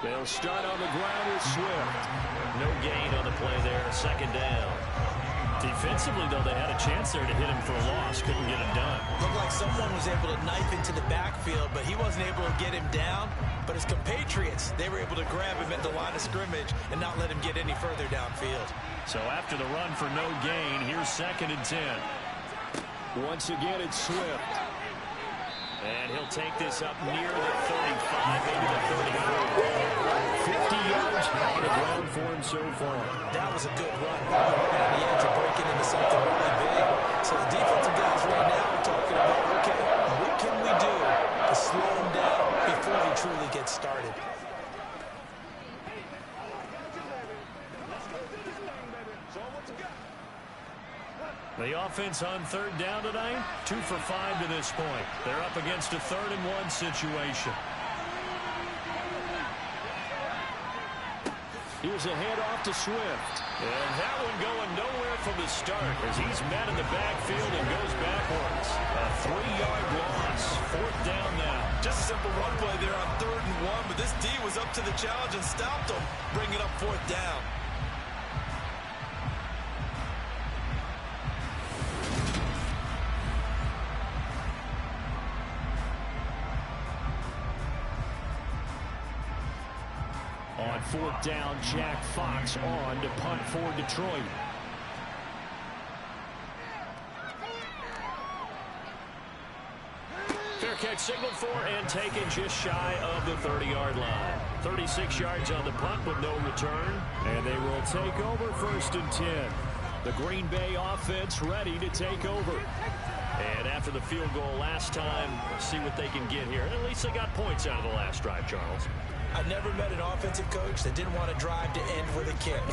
They'll start on the ground with Swift. No gain on the play there, 2nd down. Defensively, though, they had a chance there to hit him for a loss. Couldn't get it done. Looked like someone was able to knife into the backfield, but he wasn't able to get him down. But his compatriots, they were able to grab him at the line of scrimmage and not let him get any further downfield. So after the run for no gain, here's 2nd and 10. Once again, it's Swift. And he'll take this up near the 35, maybe the 34. 50 yards on the ground for him so far. That was a good run. On the edge of breaking into something really big. So the defensive guys right now are talking about, okay, what can we do to slow him down before he truly gets started? The offense on 3rd down tonight, 2 for 5 to this point. They're up against a 3rd and 1 situation. Here's a handoff to Swift. And that one going nowhere from the start as he's met in the backfield. field and goes backwards. A 3-yard loss. 4th down now. Just a simple run play there on 3rd and 1, but this D was up to the challenge and stopped him, bringing up 4th down. On 4th down, Jack Fox on to punt for Detroit. Fair catch signaled for and taken just shy of the 30-yard line. 36 yards on the punt with no return. And they will take over 1st and 10. The Green Bay offense ready to take over. And after the field goal last time, we'll see what they can get here. At least they got points out of the last drive, Charles. I've never met an offensive coach that didn't want to drive to end with a kick.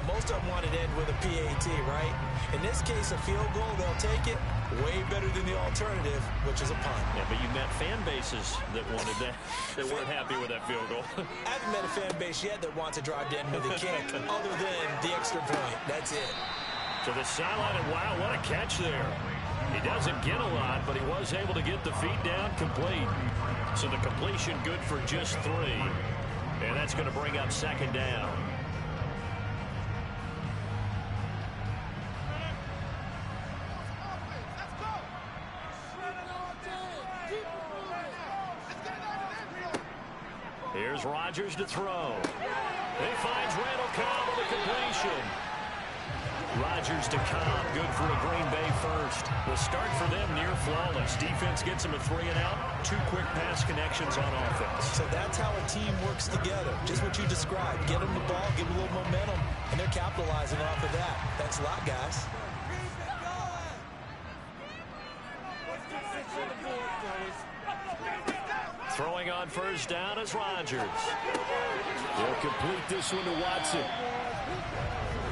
Most of them wanted to end with a PAT, right? In this case, a field goal, they'll take it. Way better than the alternative, which is a punt. Yeah, but you met fan bases that wanted that, that weren't happy with that field goal. I haven't met a fan base yet that wants to drive to end with a kick, other than the extra point. That's it. To the sideline, and wow, what a catch there. He doesn't get a lot, but he was able to get the feet down complete. So the completion good for just 3. And that's going to bring up 2nd down. Here's Rodgers to throw. He finds Randall Cobb with a completion. Rodgers to Cobb, good for a Green Bay first. The start for them near flawless. Defense gets them a 3-and-out. 2 quick pass connections on offense. So that's how a team works together. Just what you described. Get them the ball, give them a little momentum, and they're capitalizing off of that. Thanks a lot, guys. Throwing on 1st down is Rodgers. They'll complete this one to Watson.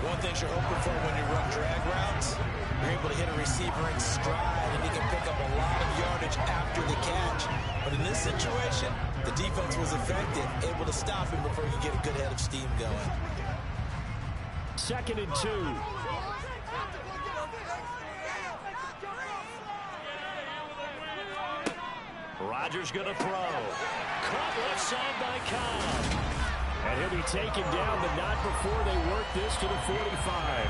One thing you're hoping for when you run drag routes, you're able to hit a receiver in stride, and he can pick up a lot of yardage after the catch. But in this situation, the defense was effective, able to stop him before he could get a good head of steam going. 2nd and 2. Rodgers going to throw. Caught left side by Cobb. And he'll be taken down, but not before they work this to the 45.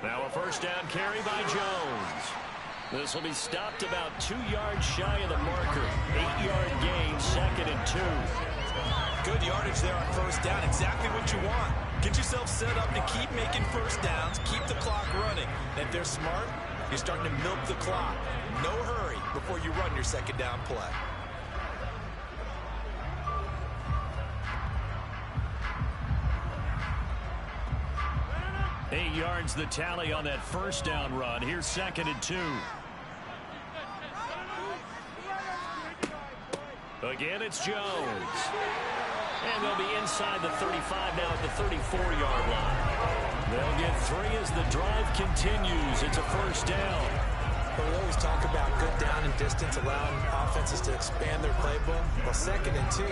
Now a 1st down carry by Jones. This will be stopped about 2 yards shy of the marker. 8-yard gain, 2nd and 2. Good yardage there on 1st down. Exactly what you want. Get yourself set up to keep making 1st downs, keep the clock running. And if they're smart, you're starting to milk the clock. No hurry before you run your 2nd down play. Eight yards the tally on that 1st down run. Here's 2nd and 2. Again, it's Jones. And they'll be inside the 35 now at the 34-yard line. They'll get 3 as the drive continues. It's a 1st down. But we always talk about good down and distance, allowing offenses to expand their playbook. Well, 2nd and 2,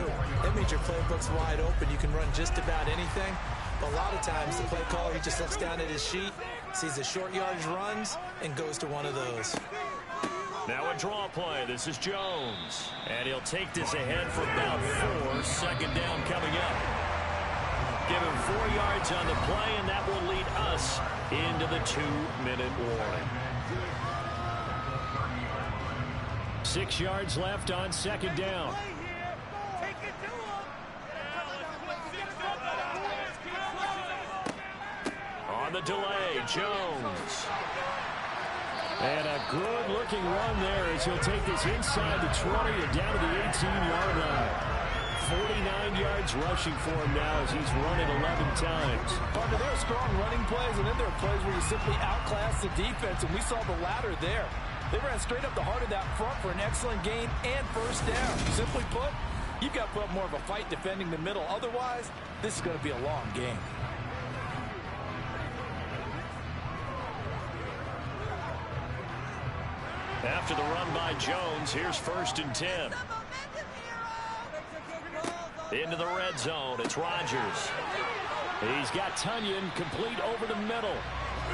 that means your playbook's wide open. You can run just about anything. But a lot of times, the play caller, he just looks down at his sheet, sees the short yardage runs, and goes to one of those. Now a draw play. This is Jones. And he'll take this ahead for about 4. 2nd down coming up. Give him 4 yards on the play, and that will lead us into the 2-minute warning. 6 yards left on 2nd down. On the delay, Jones. And a good-looking run there as he'll take this inside the 20 and down to the 18-yard line. 49 yards rushing for him now as he's run it 11 times. Partner, there are strong running plays, and then there are plays where you simply outclass the defense, and we saw the latter there. They ran straight up the heart of that front for an excellent gain and first down. Simply put, you've got to put up more of a fight defending the middle. Otherwise, this is going to be a long game. After the run by Jones, here's 1st and 10. Into the red zone, it's Rodgers. He's got Tunyon complete over the middle.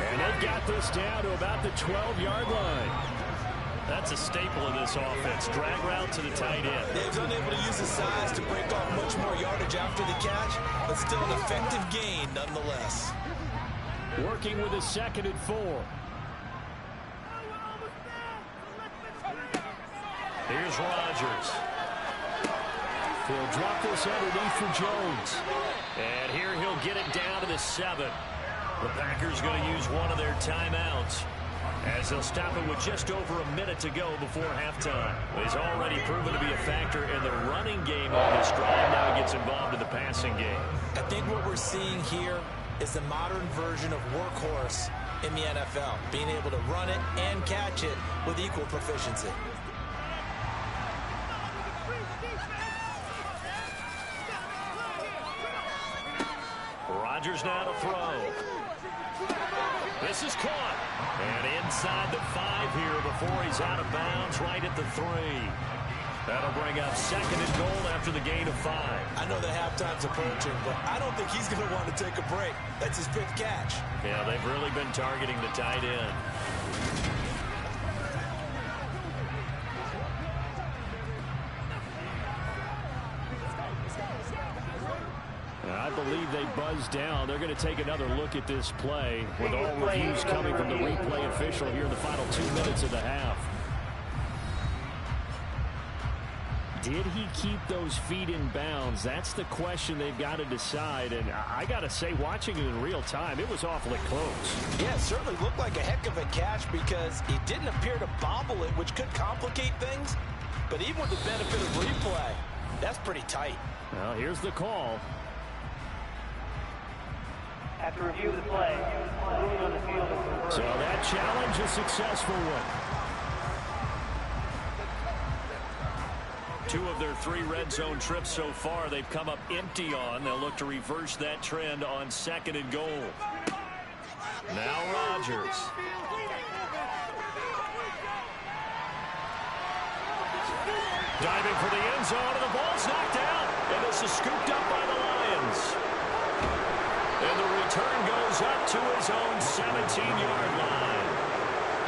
And they've got this down to about the 12-yard line. That's a staple of this offense. Drag route to the tight end. They've unable to use his size to break off much more yardage after the catch, but still an effective gain nonetheless. Working with a 2nd and 4. Here's Rodgers. He'll drop this underneath for Jones. And here he'll get it down to the 7. The Packers going to use one of their timeouts as they'll stop it with just over a minute to go before halftime. He's already proven to be a factor in the running game on this drive. Now he gets involved in the passing game. I think what we're seeing here is the modern version of workhorse in the NFL, being able to run it and catch it with equal proficiency. Rodgers now to throw. This is caught. And inside the 5 here before he's out of bounds, right at the 3. That'll bring up 2nd and goal after the gain of 5. I know the halftime's approaching, but I don't think he's going to want to take a break. That's his 5th catch. Yeah, they've really been targeting the tight end. I believe they buzzed down. They're going to take another look at this play with all reviews coming from the replay official here in the final 2 minutes of the half. Did he keep those feet in bounds? That's the question they've got to decide. And I got to say, watching it in real time, it was awfully close. Yeah, it certainly looked like a heck of a catch because he didn't appear to bobble it, which could complicate things. But even with the benefit of replay, that's pretty tight. Well, here's the call. After review of the play, ruling on the field. So that challenge, a successful one. 2 of their 3 red zone trips so far they've come up empty on. They'll look to reverse that trend on 2nd and goal. Now Rodgers. Diving for the end zone, and the ball's knocked out. And this is scooped up by the Lions. And the return goes up to his own 17-yard line.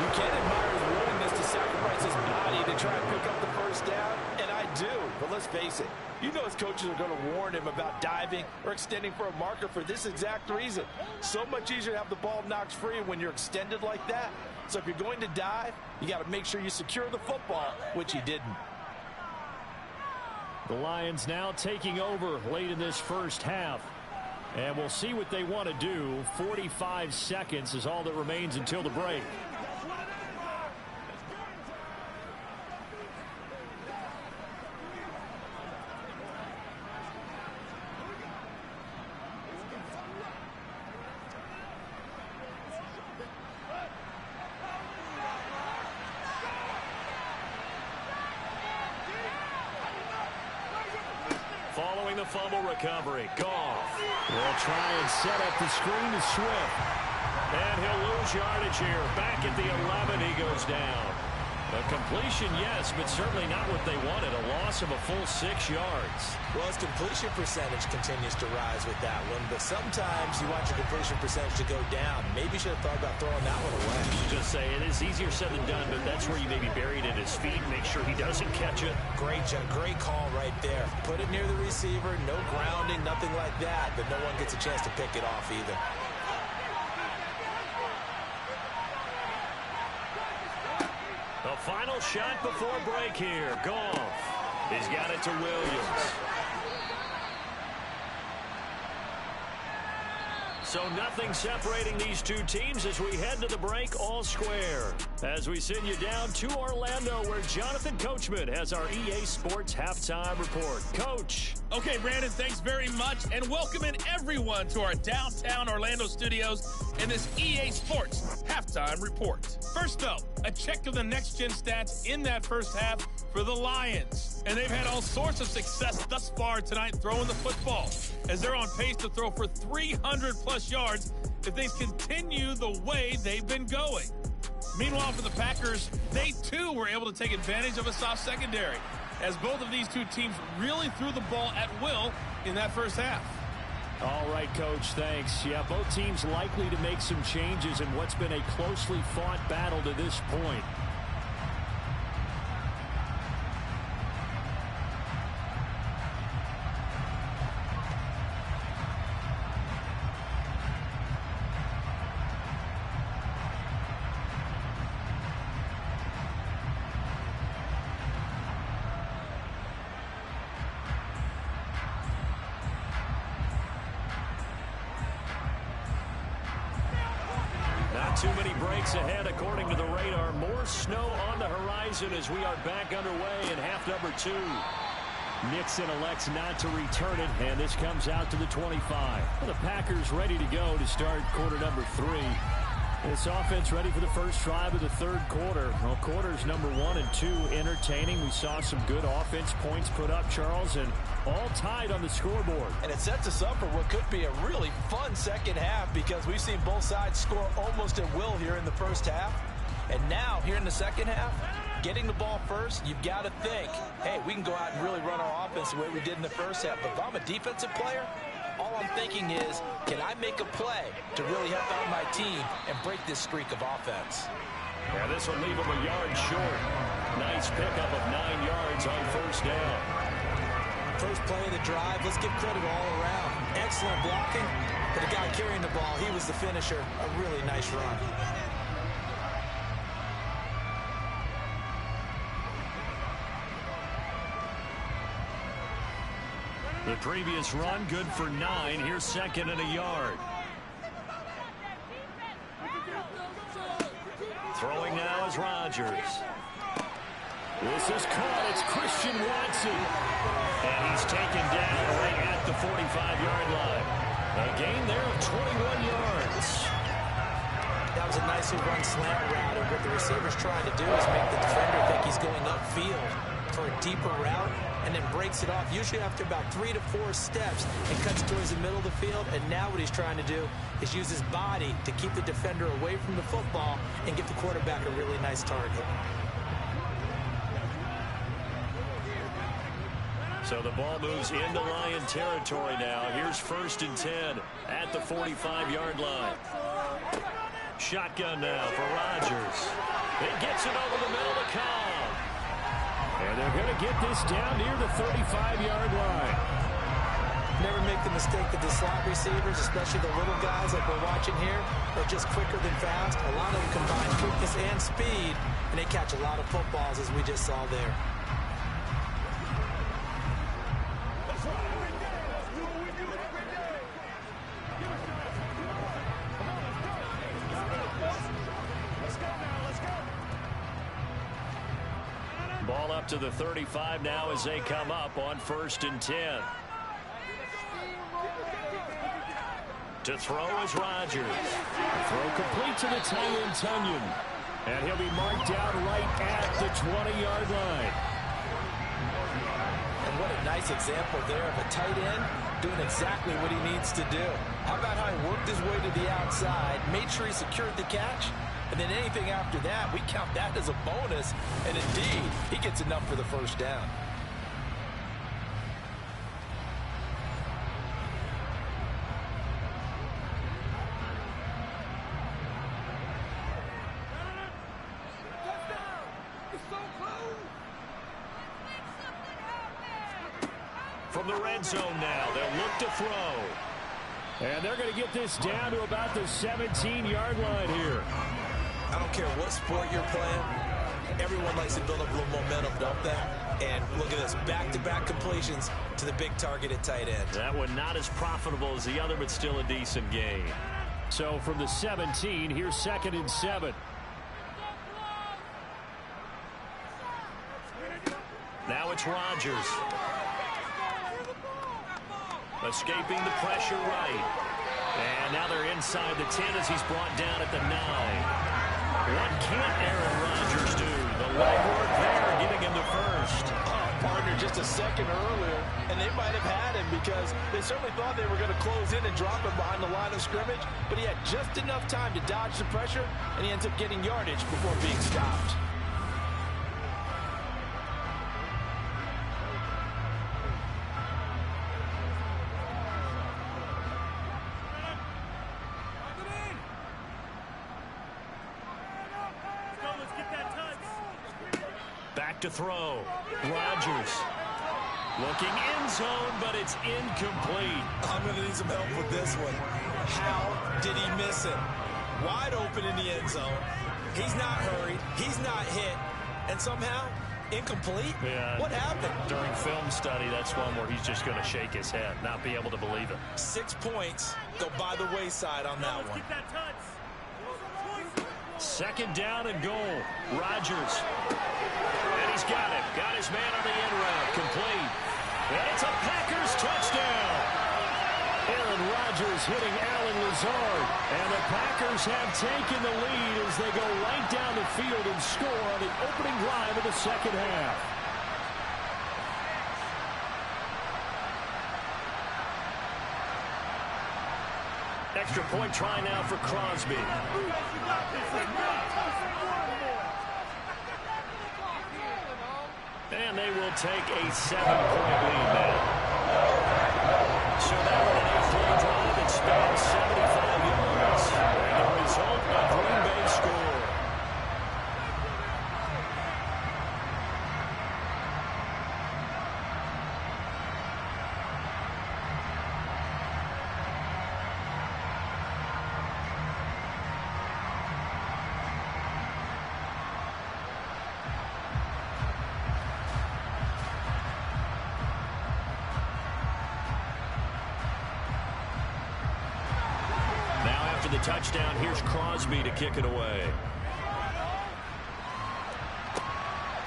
You can't admire his willingness to sacrifice his body to try and pick up the first down, and I do. But let's face it, you know his coaches are going to warn him about diving or extending for a marker for this exact reason. So much easier to have the ball knocked free when you're extended like that. So if you're going to dive, you got to make sure you secure the football, which he didn't. The Lions now taking over late in this first half. And we'll see what they want to do. 45 seconds is all that remains until the break. Following the fumble recovery, Goff. They'll try and set up the screen to Swift. And he'll lose yardage here. Back at the 11, he goes down. A completion, yes, but certainly not what they wanted. A loss of a full 6 yards. Well, his completion percentage continues to rise with that one, but sometimes you want your completion percentage to go down. Maybe you should have thought about throwing that one away. Just say it is easier said than done, but that's where you maybe buried at his feet. Make sure he doesn't catch it. Great call right there. Put it near the receiver, no grounding, nothing like that, but no one gets a chance to pick it off either. The final shot before break here. Goff. He's got it to Williams. So nothing separating these two teams as we head to the break all square. As we send you down to Orlando, where Jonathan Coachman has our EA Sports Halftime Report. Coach. Okay, Brandon, thanks very much, and welcome in everyone to our downtown Orlando studios in this EA Sports Halftime Report. First up, a check of the next-gen stats in that first half for the Lions. And they've had all sorts of success thus far tonight throwing the football, as they're on pace to throw for 300-plus yards if they continue the way they've been going. Meanwhile, for the Packers, they too were able to take advantage of a soft secondary, as both of these two teams really threw the ball at will in that first half. All right, Coach, thanks. Yeah, both teams likely to make some changes in what's been a closely fought battle to this point. Too many breaks ahead, according to the radar. More snow on the horizon as we are back underway in half number 2. Nixon elects not to return it, and this comes out to the 25. The Packers ready to go to start quarter number 3. This offense ready for the first drive of the third quarter. Well, quarters number 1 and 2 entertaining. We saw some good offense points put up, Charles, and all tied on the scoreboard. And it sets us up for what could be a really fun second half, because we've seen both sides score almost at will here in the first half. And now, here in the second half, getting the ball first, you've got to think, hey, we can go out and really run our offense the way we did in the first half. But if I'm a defensive player, all I'm thinking is, can I make a play to really help out my team and break this streak of offense? Yeah, this will leave them a yard short. Nice pickup of 9 yards on first down. First play of the drive, let's give credit all around. Excellent blocking, but the guy carrying the ball, he was the finisher. A really nice run. The previous run, good for 9. Here's second and a yard. Throwing now is Rodgers. This is caught. It's Christian Watson. And he's taken down right at the 45-yard line. A gain there of 21 yards. That was a nicely run slant route, and what the receiver's trying to do is make the defender think he's going upfield for a deeper route, and then breaks it off, usually after about 3 to 4 steps, and cuts towards the middle of the field. And now what he's trying to do is use his body to keep the defender away from the football and give the quarterback a really nice target. So the ball moves into Lion territory now. Here's first and 10 at the 45-yard line. Shotgun now for Rodgers. He gets it over the middle to Cobb. And they're going to get this down near the 35-yard line. Never make the mistake that the slot receivers, especially the little guys like we're watching here, are just quicker than fast. A lot of them combine quickness and speed, and they catch a lot of footballs, as we just saw there. Ball up to the 35 now as they come up on first and 10. To throw is Rodgers. Throw complete to the tight end, Tunyon. And he'll be marked down right at the 20-yard line. And what a nice example there of a tight end doing exactly what he needs to do. How about how he worked his way to the outside, made sure he secured the catch, and then anything after that, we count that as a bonus. And indeed, he gets enough for the first down. From the red zone now, they'll look to throw. And they're going to get this down to about the 17-yard line here. I don't care what sport you're playing. Everyone likes to build up a little momentum, don't they? And look at this, back-to-back completions to the big target at tight end. That one not as profitable as the other, but still a decent gain. So from the 17, here's second and 7. Now it's Rodgers. Escaping the pressure right. And now they're inside the 10 as he's brought down at the 9. What can't Aaron Rodgers do? The legwork there, giving him the first. Partner just a second earlier, and they might have had him because they certainly thought they were going to close in and drop him behind the line of scrimmage, but he had just enough time to dodge the pressure, and he ends up getting yardage before being stopped. Back to throw. Rodgers looking end zone, but it's incomplete. I'm going to need some help with this one. How did he miss it? Wide open in the end zone. He's not hurried. He's not hit. And somehow, incomplete? Yeah. What happened? During film study, that's one where he's just going to shake his head, not be able to believe it. 6 points go by the wayside on that one. Second down and goal. Rodgers. And he's got him. Got his man on the end route. Complete. And it's a Packers touchdown. Aaron Rodgers hitting Allen Lazard. And the Packers have taken the lead as they go right down the field and score on the opening drive of the second half. Extra point try now for Crosby. And they will take a 7-point lead now. So that was an 8-play drive that spans 75 yards. And the result, a Green Bay score. The touchdown, here's Crosby to kick it away.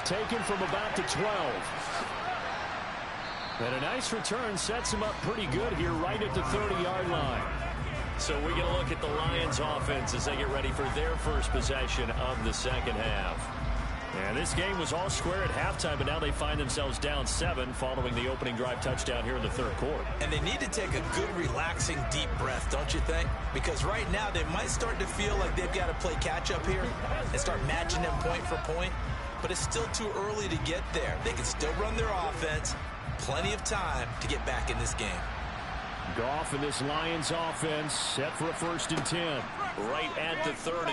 Taken from about the 12. And a nice return sets him up pretty good here right at the 30-yard line. So we're going to look at the Lions offense as they get ready for their first possession of the second half. And this game was all square at halftime, but now they find themselves down 7 following the opening drive touchdown here in the third quarter. And they need to take a good, relaxing, deep breath, don't you think? Because right now they might start to feel like they've got to play catch-up here and start matching them point for point. But it's still too early to get there. They can still run their offense. Plenty of time to get back in this game. Goff and this Lions offense set for a 1st and 10. Right at the 30.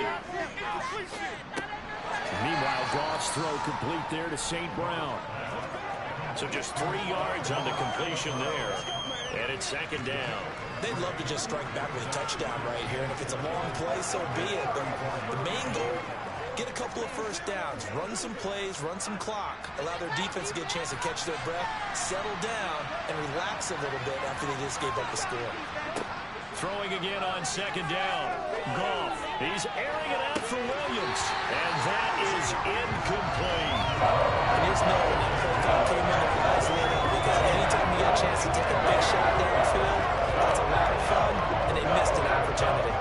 Meanwhile, Goff's throw complete there to St. Brown. So just 3 yards on the completion there. And it's second down. They'd love to just strike back with a touchdown right here. And if it's a long play, so be it. The main goal, get a couple of first downs, run some plays, run some clock, allow their defense to get a chance to catch their breath, settle down, and relax a little bit after they just gave up the score. Throwing again on second down. Goff. He's airing it out for Williams. And that is incomplete. And here's no when that play call came in, the flags lit up, because anytime you get a chance to take a big shot downfield, that's a lot of fun, and they missed an opportunity.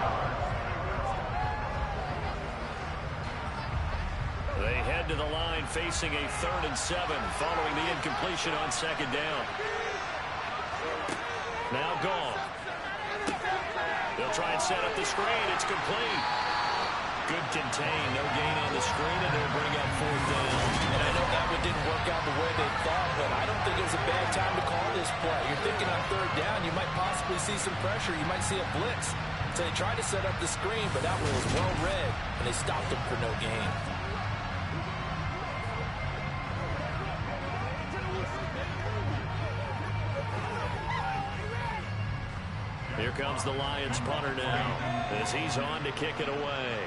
They head to the line facing a 3rd and 7 following the incompletion on second down. Now Goff. They'll try and set up the screen. It's complete. Good contain. No gain on the screen, and they'll bring up 4th down. And I know that one didn't work out the way they thought, but I don't think it was a bad time to call this play. You're thinking on 3rd down, you might possibly see some pressure. You might see a blitz. So they tried to set up the screen, but that one was well read, and they stopped them for no gain. Here comes the Lions punter now as he's on to kick it away.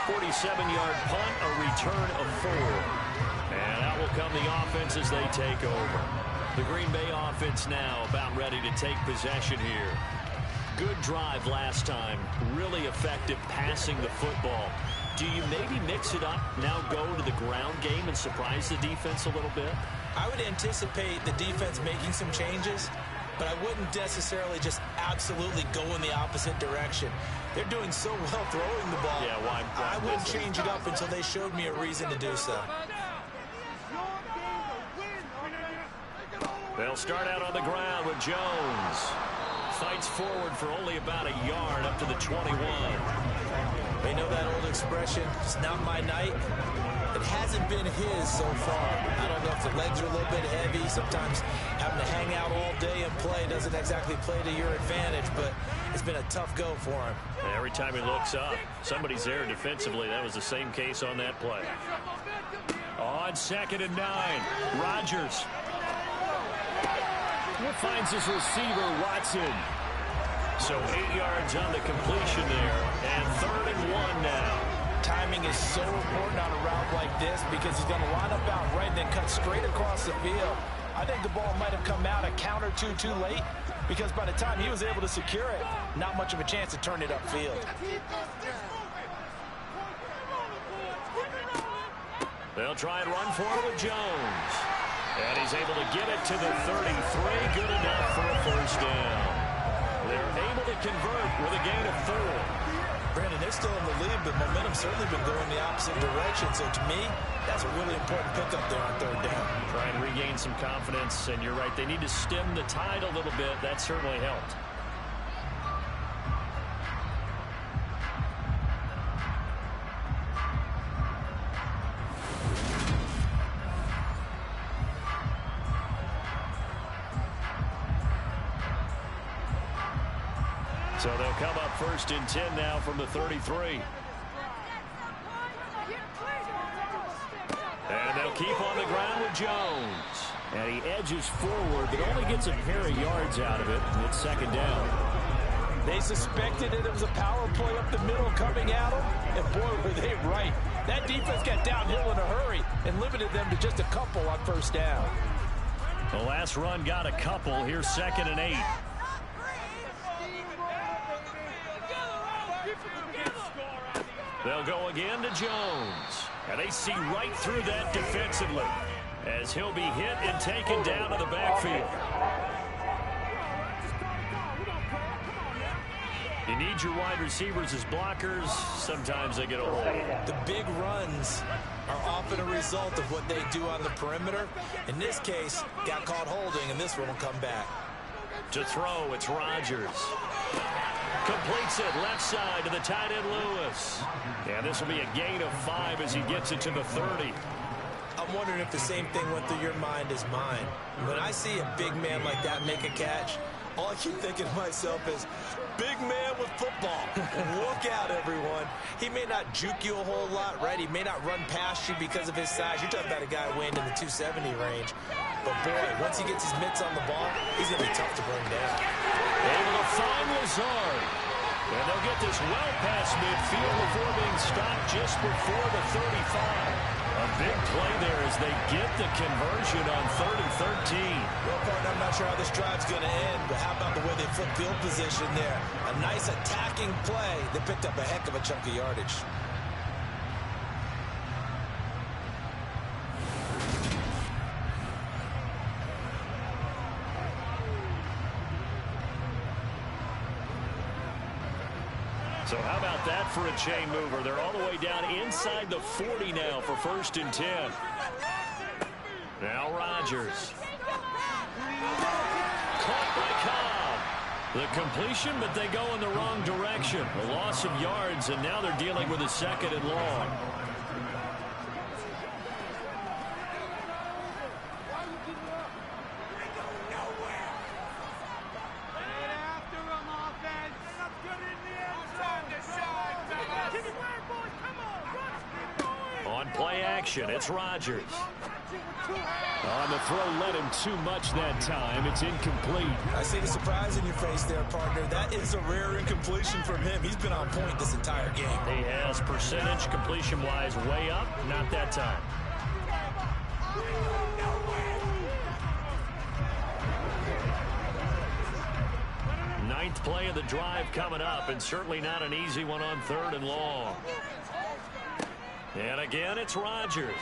47-yard punt, a return of 4. And out will come the offense as they take over. The Green Bay offense now about ready to take possession here. Good drive last time. Really effective passing the football. Do you maybe mix it up, now go to the ground game and surprise the defense a little bit? I would anticipate the defense making some changes, but I wouldn't necessarily just absolutely go in the opposite direction. They're doing so well throwing the ball. Yeah, why I wouldn't change it up until they showed me a reason to do so. They'll start out on the ground with Jones. Fights forward for only about a yard up to the 21. They know that old expression, it's not my night. It hasn't been his so far. I don't know if the legs are a little bit heavy. Sometimes having to hang out all day and play doesn't exactly play to your advantage, but it's been a tough go for him. And every time he looks up, somebody's there defensively. That was the same case on that play. On 2nd and 9, Rodgers finds his receiver, Watson. So 8 yards on the completion there, and 3rd and 1 now. Timing is so important on a route like this because he's going to line up out right and then cut straight across the field. I think the ball might have come out a count or two too late because by the time he was able to secure it, not much of a chance to turn it upfield. They'll try and run for it with Jones. And he's able to get it to the 33. Good enough for a first down. They're able to convert with a gain of 4. Brandon, they're still in the lead, but momentum's certainly been going the opposite direction. So to me, that's a really important pickup there on 3rd down. Try and regain some confidence, and you're right, they need to stem the tide a little bit. That certainly helped. So they'll come up 1st and 10 now from the 33. And they'll keep on the ground with Jones. And he edges forward, but only gets a pair of yards out of it. It's 2nd down. They suspected that it was a power play up the middle coming at them, and boy, were they right. That defense got downhill in a hurry and limited them to just a couple on 1st down. The last run got a couple. Here's 2nd and 8. They'll go again to Jones. And they see right through that defensively as he'll be hit and taken down to the backfield. You need your wide receivers as blockers. Sometimes they get a hold. The big runs are often a result of what they do on the perimeter. In this case, got caught holding, and this one will come back. To throw, it's Rodgers. Completes it left side to the tight end Lewis. And this will be a gain of 5 as he gets it to the 30. I'm wondering if the same thing went through your mind as mine. When I see a big man like that make a catch, all I keep thinking to myself is, big man with football. Look out, everyone. He may not juke you a whole lot, right? He may not run past you because of his size. You're talking about a guy weighing in the 270 range. But, boy, once he gets his mitts on the ball, he's going to be tough to bring down. Able to find Lazard. And they'll get this well past midfield before being stopped just before the 35. A big play there as they get the conversion on 3rd and 13. Well, partner, I'm not sure how this drive's going to end, but how about the way they flip field position there? A nice attacking play that picked up a heck of a chunk of yardage. So how about that for a chain mover? They're all the way down inside the 40 now for 1st and 10. Now Rodgers. Caught by Cobb. The completion, but they go in the wrong direction. A loss of yards, and now they're dealing with a 2nd and long. Play action, it's Rodgers. On the throw, led him too much that time. It's incomplete. I see the surprise in your face there, partner. That is a rare incompletion from him. He's been on point this entire game. He has percentage completion-wise way up. Not that time. Ninth play of the drive coming up, and certainly not an easy one on 3rd and long. And again, it's Rodgers.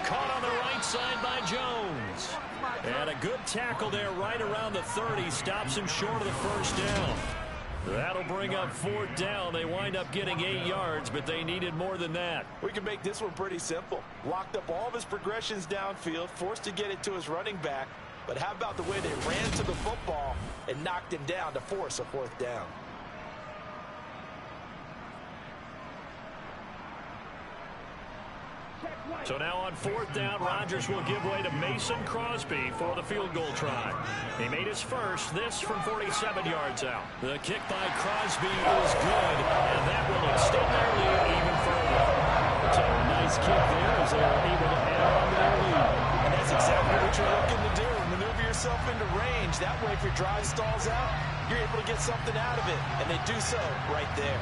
Caught on the right side by Jones. And a good tackle there right around the 30. Stops him short of the first down. That'll bring up 4th down. They wind up getting 8 yards, but they needed more than that. We can make this one pretty simple. Locked up all of his progressions downfield, forced to get it to his running back. But how about the way they ran to the football and knocked him down to force a 4th down? So now on 4th down, Rodgers will give way to Mason Crosby for the field goal try. He made his first, this from 47 yards out. The kick by Crosby is good, and that will extend their lead even further. So a nice kick there as they are able to add on to their lead. And that's exactly what you're looking to do. Maneuver yourself into range. That way, if your drive stalls out, you're able to get something out of it. And they do so right there.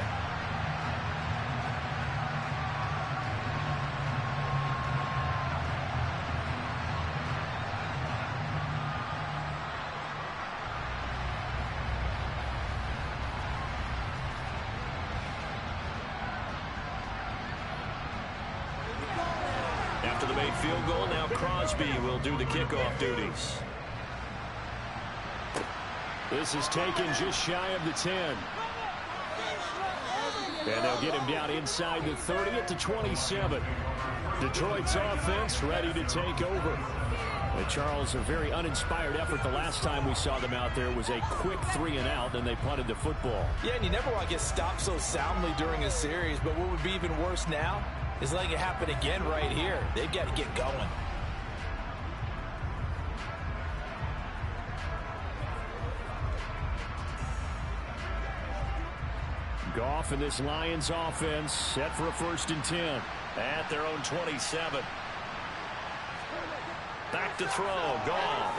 After the made field goal, now Crosby will do the kickoff duties. This is taken just shy of the 10. And they'll get him down inside the 30 at the 27. Detroit's offense ready to take over. And Charles, a very uninspired effort the last time we saw them out there. It was a quick 3 and out, and they punted the football. Yeah, and you never want to get stopped so soundly during a series, but what would be even worse now is letting it happen again right here. They've got to get going. Goff and this Lions offense set for a 1st and 10 at their own 27. Back to throw. Goff.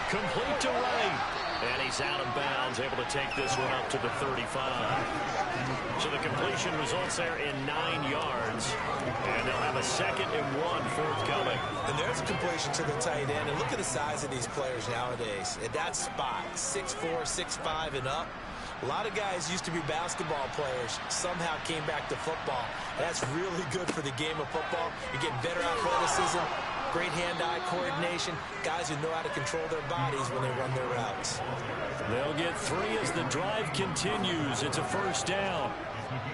Complete to Wright. And he's out of bounds, able to take this one up to the 35. So the completion results there in 9 yards. And they'll have a 2nd and 1 forthcoming. And there's a completion to the tight end. And look at the size of these players nowadays. At that spot, 6'4", 6'5", and up. A lot of guys used to be basketball players, somehow came back to football. That's really good for the game of football. You're getting better athleticism, great hand-eye coordination, guys who know how to control their bodies when they run their routes. They'll get 3 as the drive continues. It's a 1st down.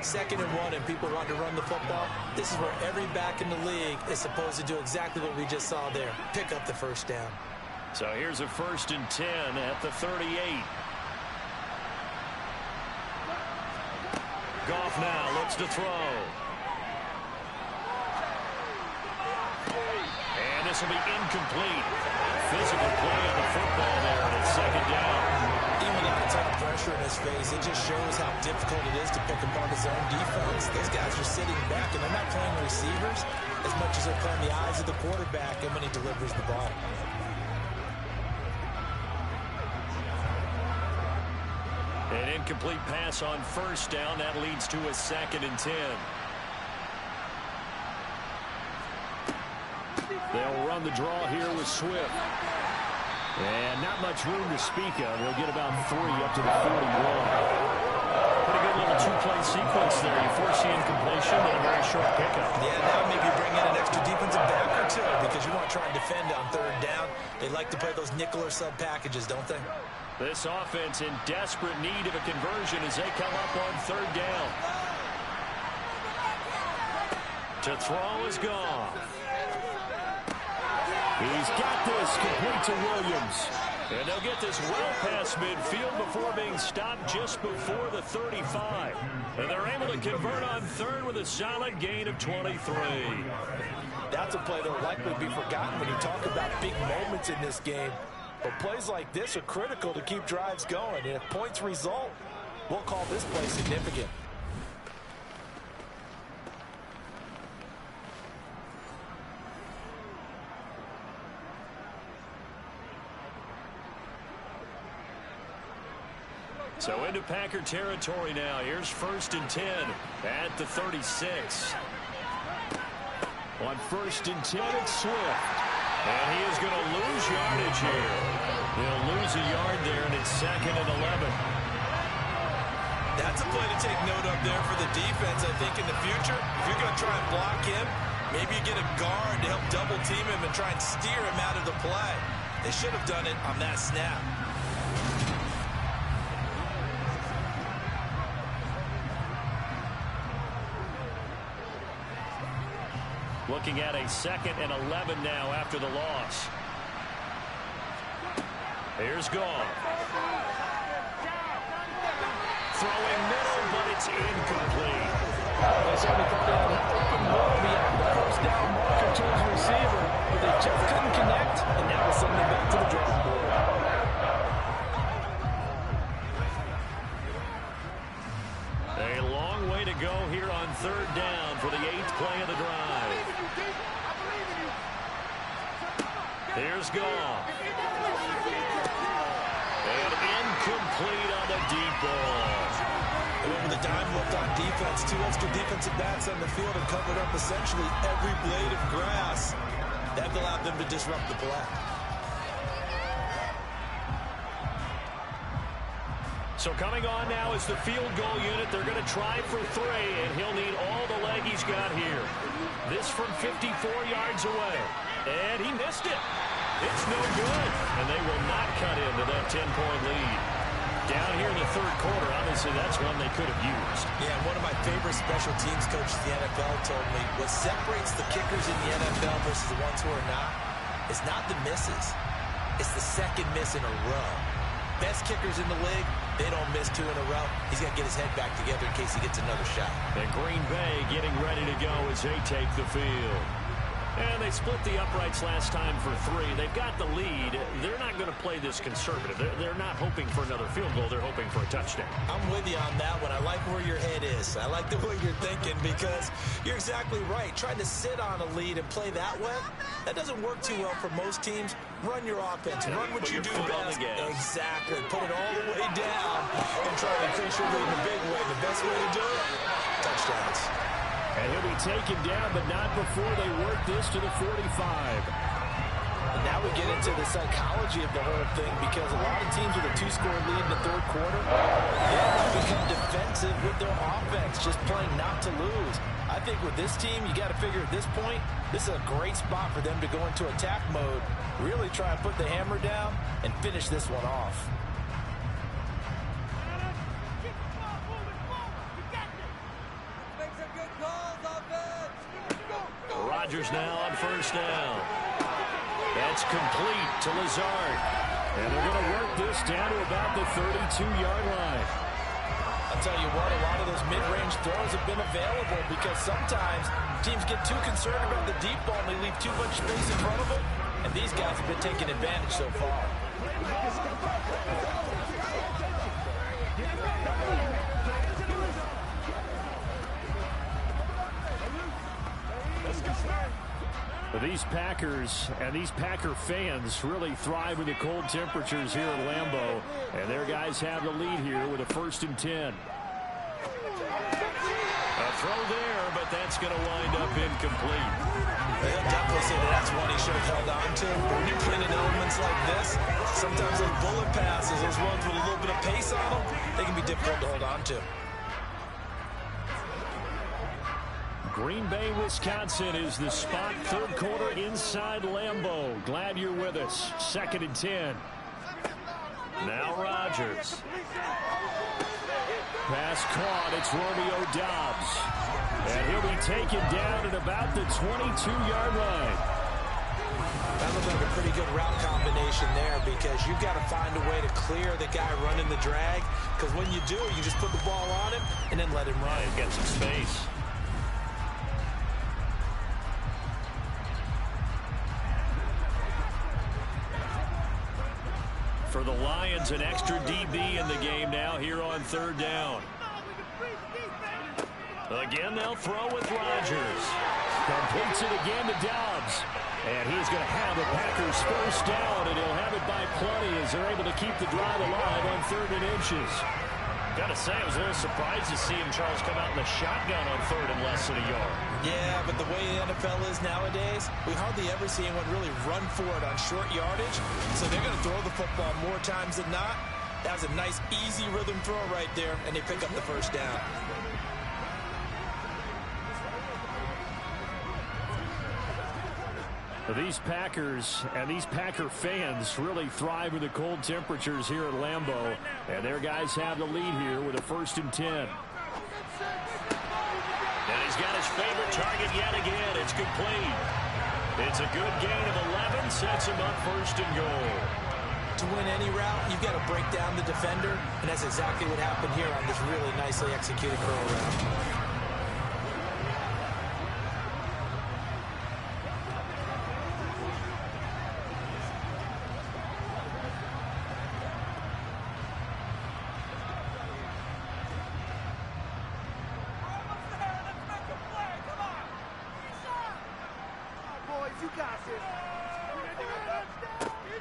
2nd and 1, and people want to run the football. This is where every back in the league is supposed to do exactly what we just saw there, pick up the 1st down. So here's a 1st and 10 at the 38. Goff now looks to throw. And this will be incomplete. Physical play on the football there, and it's 2nd down. Even without a ton of pressure in his face, it just shows how difficult it is to pick apart his own defense. Those guys are sitting back, and they're not playing receivers as much as they're playing the eyes of the quarterback and when he delivers the ball. An incomplete pass on 1st down. That leads to a 2nd and 10. They'll run the draw here with Swift. And not much room to speak of. They'll get about 3 up to the 41. Pretty good little 2-play sequence there. You force the incompletion and a very short pickup. Yeah, now maybe bring in an extra defensive back or 2 because you want to try and defend on 3rd down. They like to play those nickel or sub packages, don't they? This offense in desperate need of a conversion as they come up on 3rd down. To throw is Goff. He's got this complete to Williams. And they'll get this well past midfield before being stopped just before the 35. And they're able to convert on 3rd with a solid gain of 23. That's a play that will likely be forgotten when you talk about big moments in this game. But plays like this are critical to keep drives going. And if points result, we'll call this play significant. So into Packer territory now. Here's 1st and 10 at the 36. On 1st and 10, it's Swift. And he is going to lose yardage here. They'll lose a yard there, and it's 2nd and 11. That's a play to take note of there for the defense, I think, in the future. If you're going to try and block him, maybe you get a guard to help double team him and try and steer him out of the play. They should have done it on that snap. Looking at a 2nd and 11 now after the loss. Here's Goff. Throwing middle, but it's incomplete. They certainly thought they had an open ball beyond the first down marker to his receiver, but they just couldn't connect, and that will send them back to the drawing board. A long way to go here on 3rd down for the 8th play of the drive. Here's Goff. And incomplete on the deep ball. Remember, the dime left on defense. 2 extra defensive backs on the field and covered up essentially every blade of grass. That allowed them to disrupt the play. So coming on now is the field goal unit. They're going to try for 3, and he'll need all the leg he's got here. This from 54 yards away. And he missed it. It's no good. And they will not cut into that 10-point lead. Down here in the 3rd quarter, obviously that's one they could have used. Yeah, one of my favorite special teams coaches in the NFL told me what separates the kickers in the NFL versus the ones who are not is not the misses. It's the 2nd miss in a row. Best kickers in the league, they don't miss 2 in a row. He's got to get his head back together in case he gets another shot. And Green Bay getting ready to go as they take the field. And they split the uprights last time for 3. They've got the lead. They're not going to play this conservative. They're not hoping for another field goal. They're hoping for a touchdown. I'm with you on that one. I like where your head is. I like the way you're thinking because you're exactly right. Trying to sit on a lead and play that way, that doesn't work too well for most teams. Run your offense. Run what you do best. Exactly. Put it all the way down and try to increase your lead in a big way. The best way to do it, touchdowns. And he'll be taken down, but not before they work this to the 45. And now we get into the psychology of the whole thing because a lot of teams with a 2-score lead in the 3rd quarter, they become defensive with their offense, just playing not to lose. I think with this team, you got to figure at this point, this is a great spot for them to go into attack mode, really try and put the hammer down and finish this one off. Rodgers now on 1st down. That's complete to Lazard. And they're going to work this down to about the 32-yard line. I'll tell you what, a lot of those mid-range throws have been available because sometimes teams get too concerned about the deep ball and they leave too much space in front of them. And these guys have been taking advantage so far. These Packers and these Packer fans really thrive in the cold temperatures here at Lambeau. And their guys have the lead here with a 1st and 10. A throw there, but that's going to wind up incomplete. They'll definitely say that's one he should have held on to. But when you're playing in elements like this, sometimes those bullet passes, those ones with a little bit of pace on them, they can be difficult to hold on to. Green Bay, Wisconsin is the spot. 3rd quarter inside Lambeau. Glad you're with us. 2nd and 10. Now Rodgers. Pass caught. It's Romeo Doubs. And he'll be taken down at about the 22-yard line. That looked like a pretty good route combination there because you've got to find a way to clear the guy running the drag. Because when you do, you just put the ball on him and then let him run. Get some space. For the Lions, an extra DB in the game now here on 3rd down. Again, they'll throw with Rodgers. Completes it again to Doubs. And he's going to have the Packers 1st down, and he'll have it by plenty as they're able to keep the drive alive on 3rd and inches. Gotta say, I was a little surprised to see him, Charles, come out in the shotgun on third and less than a yard. Yeah, but the way the NFL is nowadays, we hardly ever see anyone really run for it on short yardage. So they're going to throw the football more times than not. That was a nice, easy rhythm throw right there, and they pick up the first down. These Packers and these Packer fans really thrive with the cold temperatures here at Lambeau. And their guys have the lead here with a 1st and 10. And he's got his favorite target yet again. It's complete. It's a good gain of 11, sets him up 1st and goal. To win any route, you've got to break down the defender, and that's exactly what happened here on this really nicely executed curl route.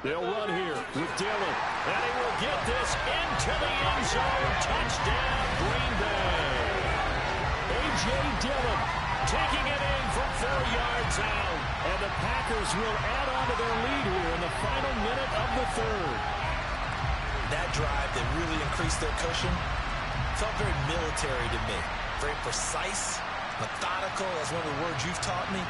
They'll run here with Dillon, and he will get this into the end zone. Touchdown, Green Bay. A.J. Dillon taking it in from 4 yards out, and the Packers will add on to their lead here in the final minute of the 3rd. That drive that really increased their cushion felt very military to me. Very precise, methodical. That's one of the words you've taught me.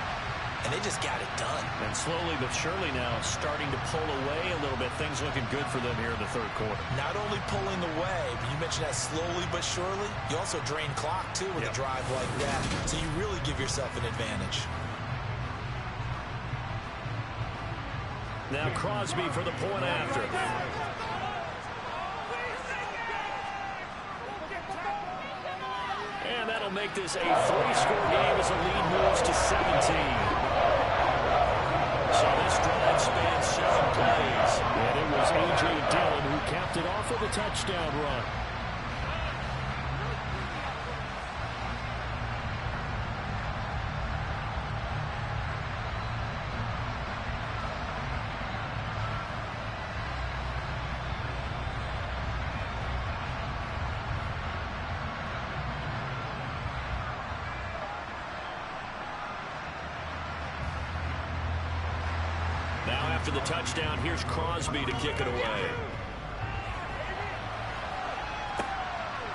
And they just got it done. And slowly but surely now starting to pull away a little bit. Things looking good for them here in the 3rd quarter. Not only pulling away, but you mentioned that slowly but surely. You also drain clock, too, with a drive like that. So you really give yourself an advantage. Now Crosby for the point after. And that'll make this a 3-score game as the lead moves to 17. So this drive spans 7 plays. And it was A.J. Dillon who capped it off with a touchdown run. Now after the touchdown, here's Crosby to kick it away.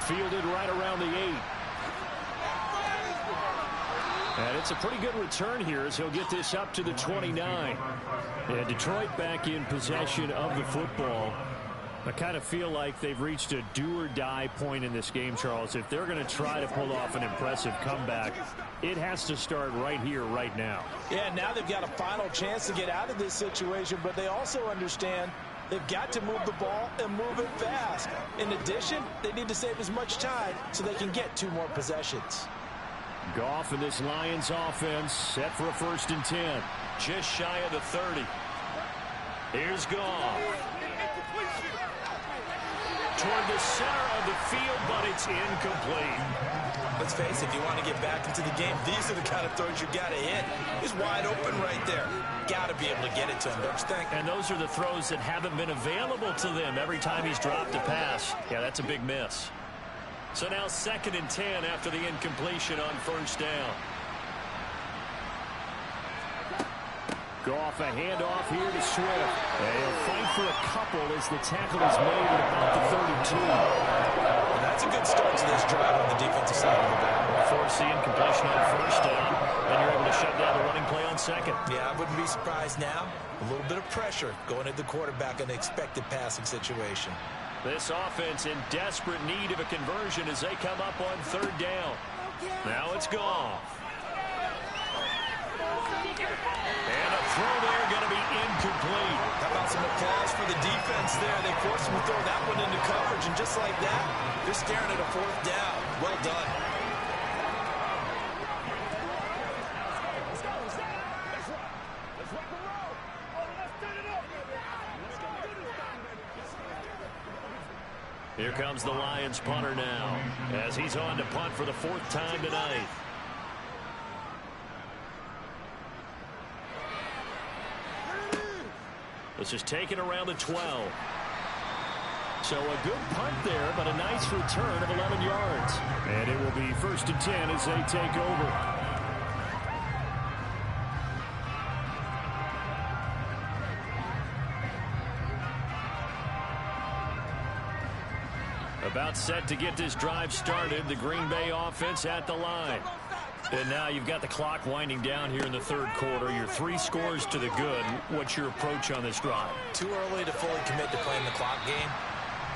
Fielded right around the 8. And it's a pretty good return here as he'll get this up to the 29. And Detroit back in possession of the football. I kind of feel like they've reached a do-or-die point in this game, Charles. If they're going to try to pull off an impressive comeback, it has to start right here, right now. Yeah, now they've got a final chance to get out of this situation, but they also understand they've got to move the ball and move it fast. In addition, they need to save as much time so they can get 2 more possessions. Goff and this Lions offense set for a 1st and 10. Just shy of the 30. Here's Goff. Toward the center of the field, but it's incomplete. Let's face it, if you want to get back into the game, these are the kind of throws you got to hit. He's wide open right there. Got to be able to get it to him, don't you think? And those are the throws that haven't been available to them every time he's dropped a pass. Yeah, that's a big miss. So now 2nd and 10 after the incompletion on 1st down. Goff, a handoff here to Swift. And he'll fight for a couple as the tackle is made at about the 32. And that's a good start to this drive on the defensive side of the ball. Force the incompletion on 1st down, and you're able to shut down the running play on 2nd. Yeah, I wouldn't be surprised now. A little bit of pressure going at the quarterback in the expected passing situation. This offense in desperate need of a conversion as they come up on 3rd down. Now it's Goff. And a throw there going to be incomplete. How about some applause for the defense there? They forced him to throw that one into coverage, and just like that, they're staring at a 4th down. Well done. Here comes the Lions punter now as he's on to punt for the 4th time tonight. This is taken around the 12. So a good punt there, but a nice return of 11 yards. And it will be 1st and 10 as they take over. About set to get this drive started. The Green Bay offense at the line. And now you've got the clock winding down here in the third quarter. You're 3 scores to the good. What's your approach on this drive? Too early to fully commit to playing the clock game.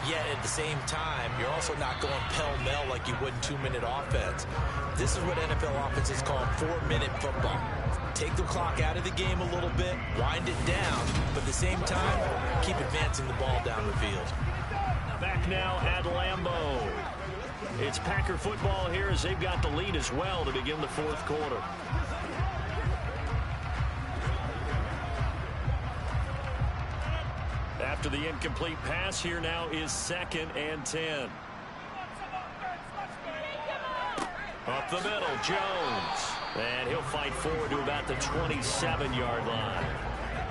Yet at the same time, you're also not going pell-mell like you would in 2-minute offense. This is what NFL offenses call 4-minute football. Take the clock out of the game a little bit, wind it down, but at the same time, keep advancing the ball down the field. Back now at Lambeau. It's Packer football here as they've got the lead as well to begin the fourth quarter. After the incomplete pass, here now is 2nd and 10. Up the middle, Jones. And he'll fight forward to about the 27-yard line.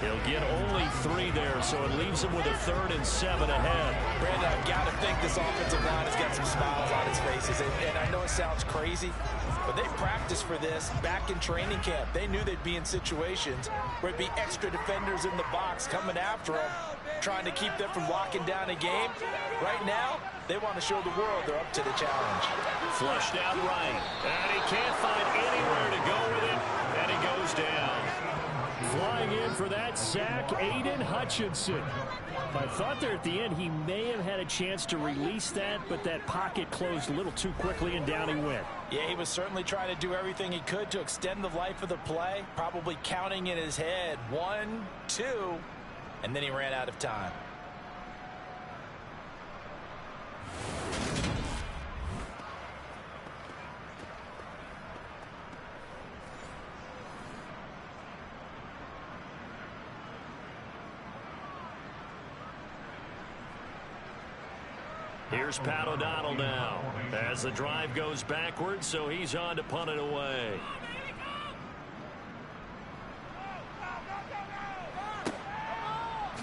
He'll get only 3 there, so it leaves him with a 3rd and 7 ahead. Brandon, I've got to think this offensive line has got some smiles on its faces. And I know it sounds crazy, but they practiced for this back in training camp. They knew they'd be in situations where it'd be extra defenders in the box coming after them, trying to keep them from locking down a game. Right now, they want to show the world they're up to the challenge. Flushed out right, and he can't find anywhere to go with it, and he goes down. Flying in for that sack, Aiden Hutchinson. I thought there at the end he may have had a chance to release that, but that pocket closed a little too quickly, and down he went. Yeah, he was certainly trying to do everything he could to extend the life of the play, probably counting in his head 1, 2, and then he ran out of time. Here's Pat O'Donnell now as the drive goes backwards, so he's on to punt it away.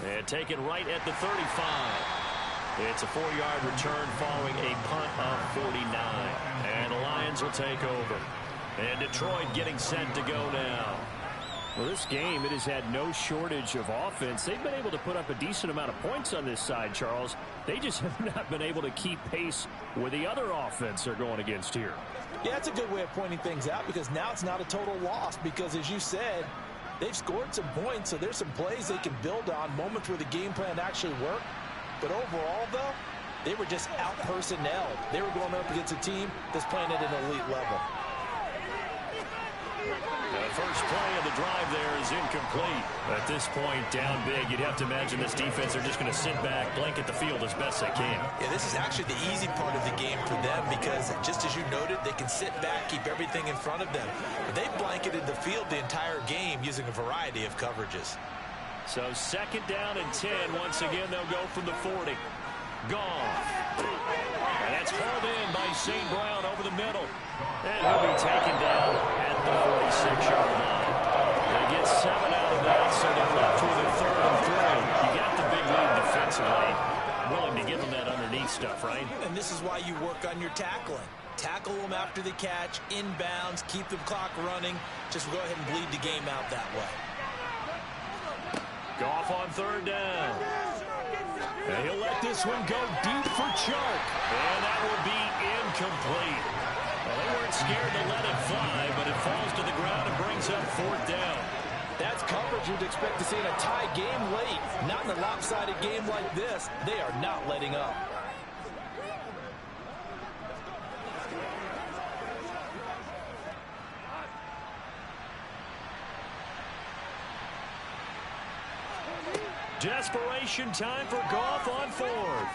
And taken right at the 35. It's a 4-yard return following a punt of 49. And the Lions will take over. And Detroit getting set to go now. Well, this game, it has had no shortage of offense. They've been able to put up a decent amount of points on this side, Charles. They just have not been able to keep pace with the other offense they're going against here. Yeah, that's a good way of pointing things out, because now it's not a total loss, because as you said, they've scored some points, so there's some plays they can build on, moments where the game plan actually worked. But overall, though, they were just out-personnelled. They were going up against a team that's playing at an elite level. The first play of the drive there is incomplete. At this point, down big, you'd have to imagine this defense are just going to sit back, blanket the field as best they can. Yeah, this is actually the easy part of the game for them, because just as you noted, they can sit back, keep everything in front of them. But they've blanketed the field the entire game using a variety of coverages. So 2nd down and 10. Once again, they'll go from the 40. Goff. And that's hauled in by St. Brown over the middle. And he'll be taken down at the 46-yard line. They get 7 out of that, so they're left with a 3rd and 3. You got the big lead defensively. Willing to give them that underneath stuff, right? And this is why you work on your tackling. Tackle them after the catch, inbounds, keep the clock running. Just go ahead and bleed the game out that way. Goff on 3rd down. And he'll let this one go deep for Chark. And that will be incomplete. Well, they weren't scared to let it fly, but it falls to the ground and brings up 4th down. That's coverage you'd expect to see in a tie game late. Not in a lopsided game like this. They are not letting up. Desperation time for Goff on 4th.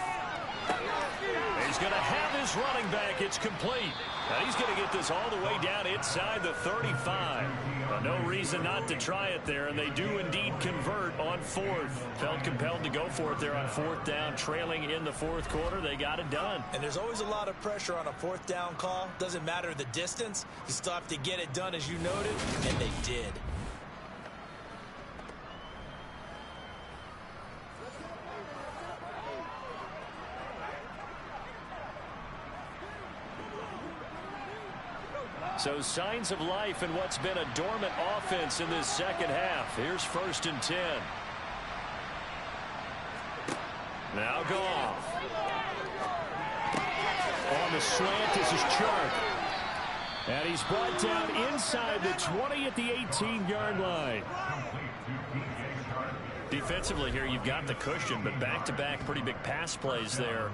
He's going to have his running back. It's complete. Now he's going to get this all the way down inside the 35. No reason not to try it there, and they do indeed convert on 4th. Felt compelled to go for it there on 4th down, trailing in the 4th quarter. They got it done. And there's always a lot of pressure on a 4th down call. Doesn't matter the distance. You still have to get it done, as you noted, and they did. So signs of life in what's been a dormant offense in this second half. Here's 1st and 10. Now Goff. On the slant, this is Chark. And he's brought down inside the 20 at the 18-yard line. Defensively here, you've got the cushion, but back-to-back pretty big pass plays there.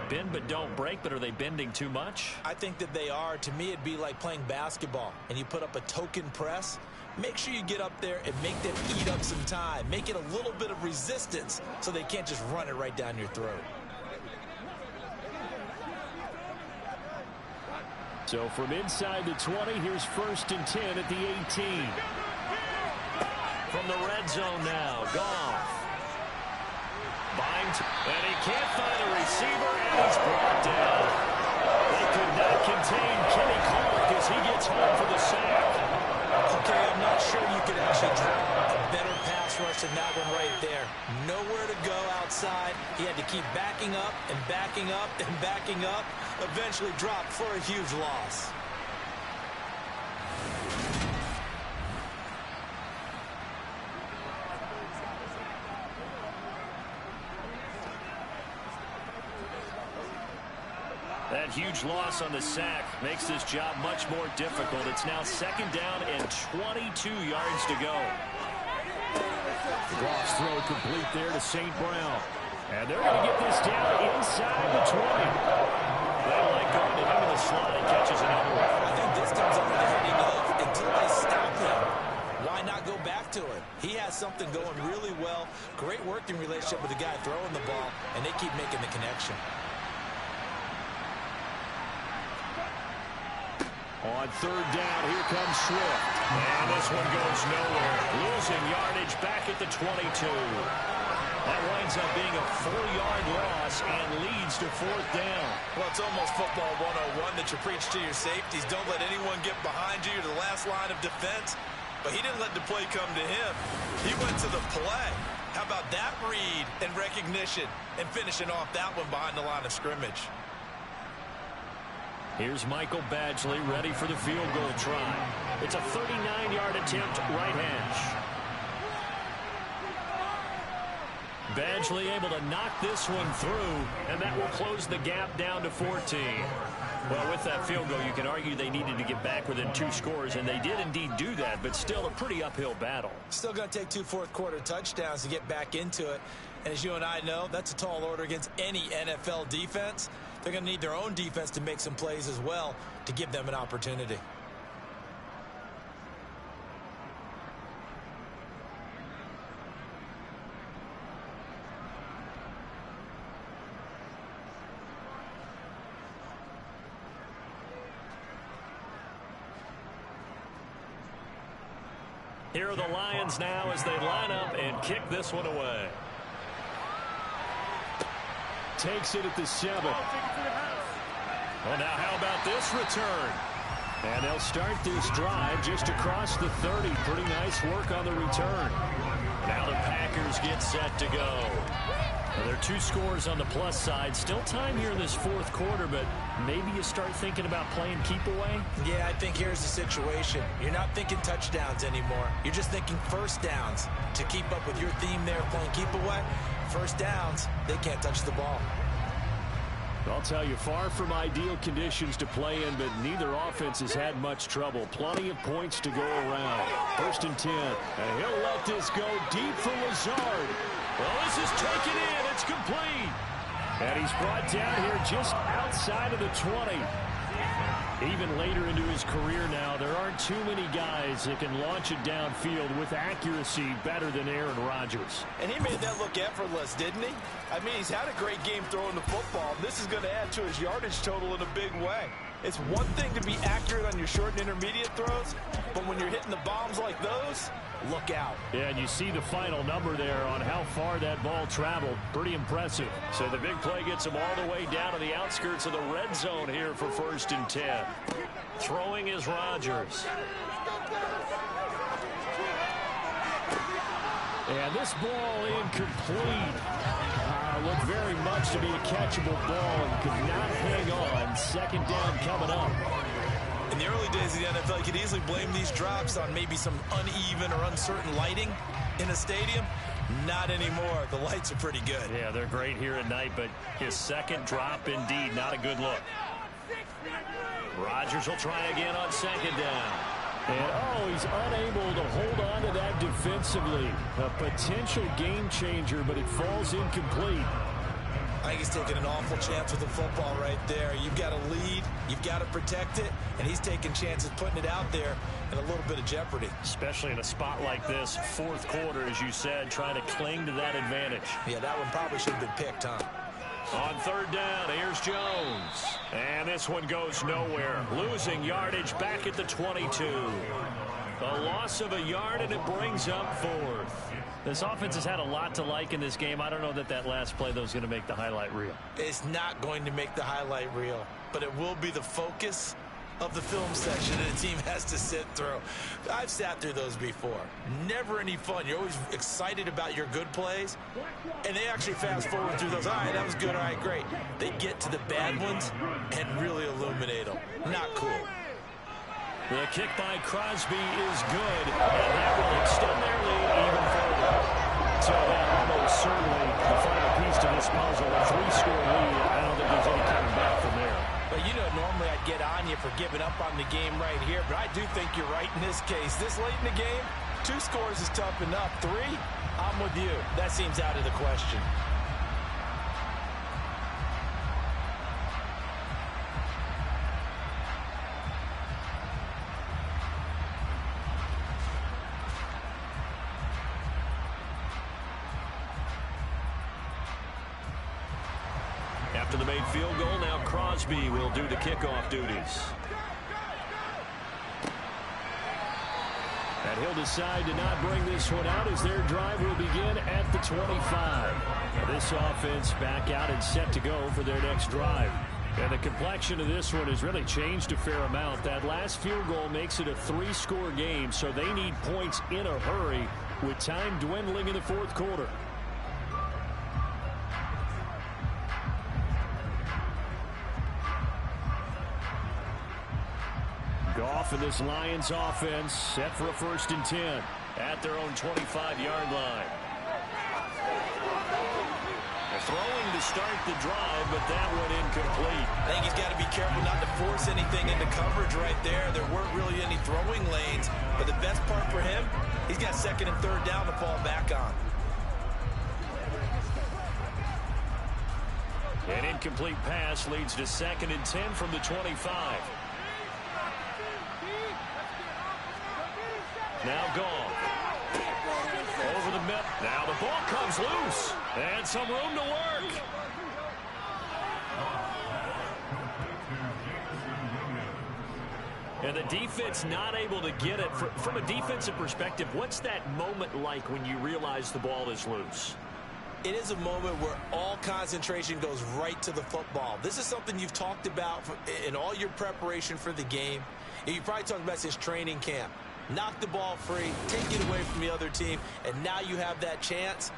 Bend but don't break, but are they bending too much? I think that they are. To me, it'd be like playing basketball, and you put up a token press. Make sure you get up there and make them eat up some time. Make it a little bit of resistance so they can't just run it right down your throat. So from inside the 20, here's 1st and 10 at the 18. From the red zone now, Goff. Binds, and he can't find a receiver, and he's brought down. They could not contain Kenny Clark as he gets home for the sack. Okay, I'm not sure you could actually draw a better pass rush than that one right there. Nowhere to go outside. He had to keep backing up and backing up and backing up. Eventually dropped for a huge loss. That huge loss on the sack makes this job much more difficult. It's now 2nd down and 22 yards to go. Goff's throw complete there to St. Brown. And they're going to get this down inside the 20. They like going to him in the slot and catches another one. I think this comes under the heading of until they stop him. Why not go back to it? He has something going really well. Great working relationship with the guy throwing the ball, and they keep making the connection. On 3rd down, here comes Swift. And this one goes nowhere. Losing yardage back at the 22. That winds up being a 4-yard loss and leads to 4th down. Well, it's almost football 101 that you preach to your safeties. Don't let anyone get behind you. You're the last line of defense. But he didn't let the play come to him. He went to the play. How about that read and recognition and finishing off that one behind the line of scrimmage? Here's Michael Badgley ready for the field goal try. It's a 39-yard attempt, right hash. Badgley able to knock this one through, and that will close the gap down to 14. Well, with that field goal, you can argue they needed to get back within 2 scores, and they did indeed do that, but still a pretty uphill battle. Still going to take 2 fourth-quarter touchdowns to get back into it. And as you and I know, that's a tall order against any NFL defense. They're going to need their own defense to make some plays as well to give them an opportunity. Here are the Lions now as they line up and kick this one away. Takes it at the 7. Well, now how about this return? And they'll start this drive just across the 30. Pretty nice work on the return. Now the Packers get set to go. Well, there are 2 scores on the plus side. Still time here in this 4th quarter, but maybe you start thinking about playing keep away? Yeah, I think here's the situation. You're not thinking touchdowns anymore. You're just thinking first downs. To keep up with your theme there, playing keep away, first downs, they can't touch the ball. I'll tell you, far from ideal conditions to play in, but neither offense has had much trouble. Plenty of points to go around. 1st and 10. And he'll let this go deep for Lazard. Well, this is taken in. It's complete. And he's brought down here just outside of the 20. Even later into his career now, there aren't too many guys that can launch it downfield with accuracy better than Aaron Rodgers. And he made that look effortless, didn't he? I mean, he's had a great game throwing the football. This is going to add to his yardage total in a big way. It's one thing to be accurate on your short and intermediate throws, but when you're hitting the bombs like those, look out. Yeah, and you see the final number there on how far that ball traveled. Pretty impressive. So the big play gets him all the way down to the outskirts of the red zone here for 1st and 10. Throwing is Rodgers. And this ball incomplete. Looked very much to be a catchable ball and could not hang on. 2nd down coming up. In the early days of the NFL, you could easily blame these drops on maybe some uneven or uncertain lighting in a stadium. Not anymore. The lights are pretty good. Yeah, they're great here at night, but his second drop, indeed, not a good look. Rodgers will try again on second down. And, he's unable to hold on to that defensively. A potential game changer, but it falls incomplete. I think he's taking an awful chance with the football right there. You've got to lead, you've got to protect it, and he's taking chances putting it out there in a little bit of jeopardy. Especially in a spot like this, fourth quarter, as you said, trying to cling to that advantage. Yeah, that one probably should have been picked, huh? On third down, here's Jones. And this one goes nowhere. Losing yardage back at the 22. A loss of a yard, and it brings up fourth. This offense has had a lot to like in this game. I don't know that last play, though, is going to make the highlight reel. It's not going to make the highlight reel, but it will be the focus of the film section that a team has to sit through. I've sat through those before. Never any fun. You're always excited about your good plays, and they actually fast forward through those. All right, that was good. All right, great. They get to the bad ones and really illuminate them. Not cool. The kick by Crosby is good, and that will extend their lead even further. So that almost certainly the final piece to this puzzle, a 3-score lead. I don't think there's any coming back from there. But you know, normally I'd get on you for giving up on the game right here, but I do think you're right in this case. This late in the game, 2 scores is tough enough. 3, I'm with you. That seems out of the question. After the made field goal, now Crosby will do the kickoff duties. And he'll decide to not bring this one out as their drive will begin at the 25. This offense back out and set to go for their next drive. And the complexion of this one has really changed a fair amount. That last field goal makes it a 3-score game, so they need points in a hurry with time dwindling in the fourth quarter. Goff and this Lions offense set for a 1st and 10 at their own 25-yard line. They're throwing to start the drive, but that one incomplete. I think he's got to be careful not to force anything into coverage right there. There weren't really any throwing lanes, but the best part for him, he's got 2nd and 3rd down to fall back on. An incomplete pass leads to 2nd and 10 from the 25. Now Goff. Over the middle. Now the ball comes loose. And some room to work. And the defense not able to get it. From a defensive perspective, what's that moment like when you realize the ball is loose? It is a moment where all concentration goes right to the football. This is something you've talked about in all your preparation for the game. You probably talked about since training camp. Knock the ball free, take it away from the other team, and now you have that chance.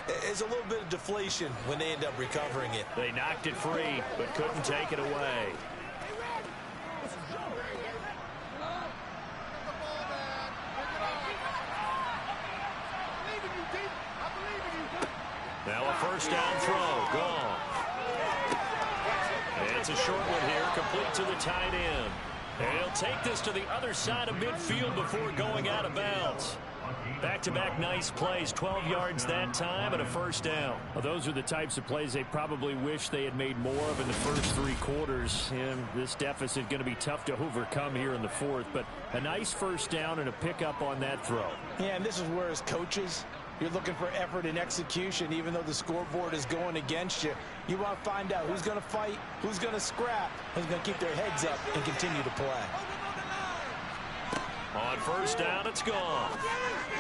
It's a little bit of deflation when they end up recovering it. They knocked it free, but couldn't take it away. Now a 1st down throw. Gone. It's a short one here, complete to the tight end. And he'll take this to the other side of midfield before going out of bounds. Back-to-back nice plays, 12 yards that time and a 1st down. Well, those are the types of plays they probably wish they had made more of in the first 3 quarters. And this deficit going to be tough to overcome here in the 4th. But a nice 1st down and a pickup on that throw. Yeah, and this is where as coaches, you're looking for effort and execution, even though the scoreboard is going against you. You want to find out who's going to fight, who's going to scrap, who's going to keep their heads up and continue to play. On 1st down, it's gone.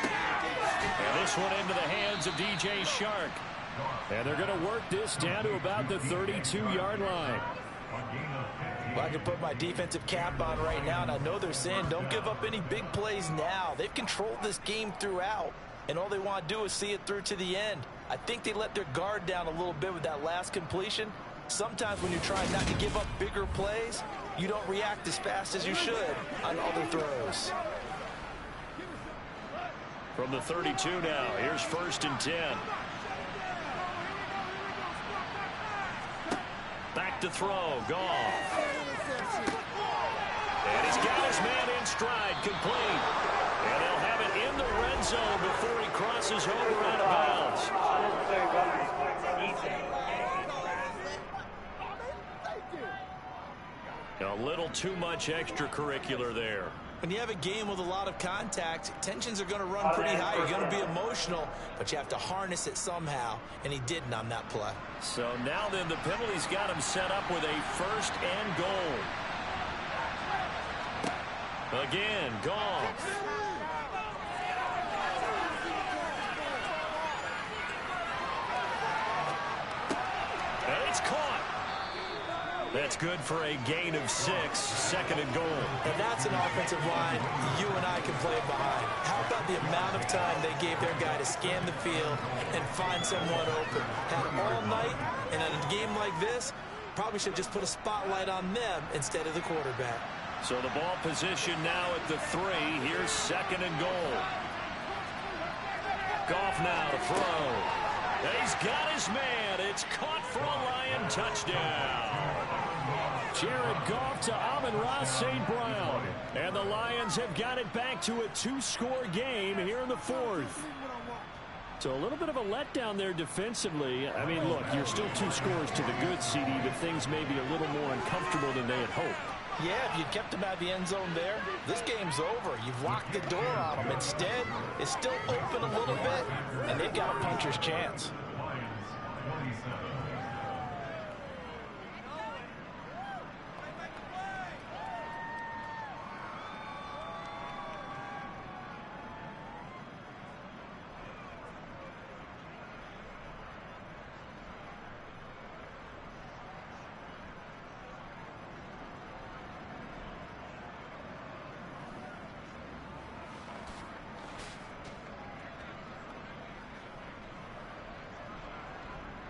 And this one into the hands of DJ Shark. And they're going to work this down to about the 32-yard line. Well, I can put my defensive cap on right now, and I know they're saying don't give up any big plays now. They've controlled this game throughout, and all they want to do is see it through to the end. I think they let their guard down a little bit with that last completion. Sometimes when you're trying not to give up bigger plays, you don't react as fast as you should on other throws. From the 32 now, here's 1st and 10. Back to throw, Goff. And he's got his man in stride, complete. And he'll have it in the red zone before he crosses over out of bounds. A little too much extracurricular there. When you have a game with a lot of contact, tensions are going to run pretty high. You're going to be emotional, but you have to harness it somehow, and he didn't on that play. So now then, the penalty's got him set up with a 1st and goal. Again, Goff. And it's caught. That's good for a gain of 6, 2nd and goal. And that's an offensive line you and I can play behind. How about the amount of time they gave their guy to scan the field and find someone open? Had them all night, and in a game like this, probably should just put a spotlight on them instead of the quarterback. So the ball position now at the 3. Here's 2nd and goal. Goff now to throw. And he's got his man. It's caught for a Lion touchdown. Jared Goff to Amon-Ra St. Brown. And the Lions have got it back to a 2-score game here in the 4th. So a little bit of a letdown there defensively. I mean, look, you're still 2 scores to the good, CD, but things may be a little more uncomfortable than they had hoped. Yeah, if you kept him out of the end zone there, this game's over. You've locked the door on him. Instead, it's still open a little bit, and they've got a puncher's chance.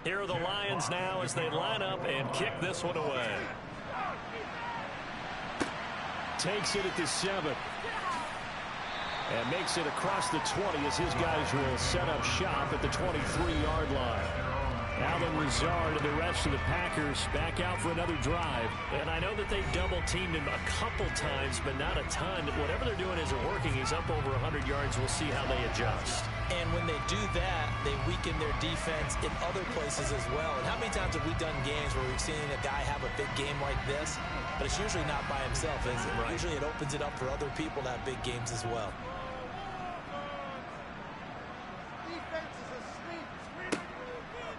Here are the Lions now as they line up and kick this one away. Takes it at the 7. And makes it across the 20 as his guys will set up shop at the 23-yard line. Allen Lazard and the rest of the Packers back out for another drive. And I know that they've double-teamed him a couple times, but not a ton. Whatever they're doing isn't working. He's up over 100 yards. We'll see how they adjust. And when they do that, they weaken their defense in other places as well. And how many times have we done games where we've seen a guy have a big game like this? But it's usually not by himself, is it? Right. Usually it opens it up for other people to have big games as well.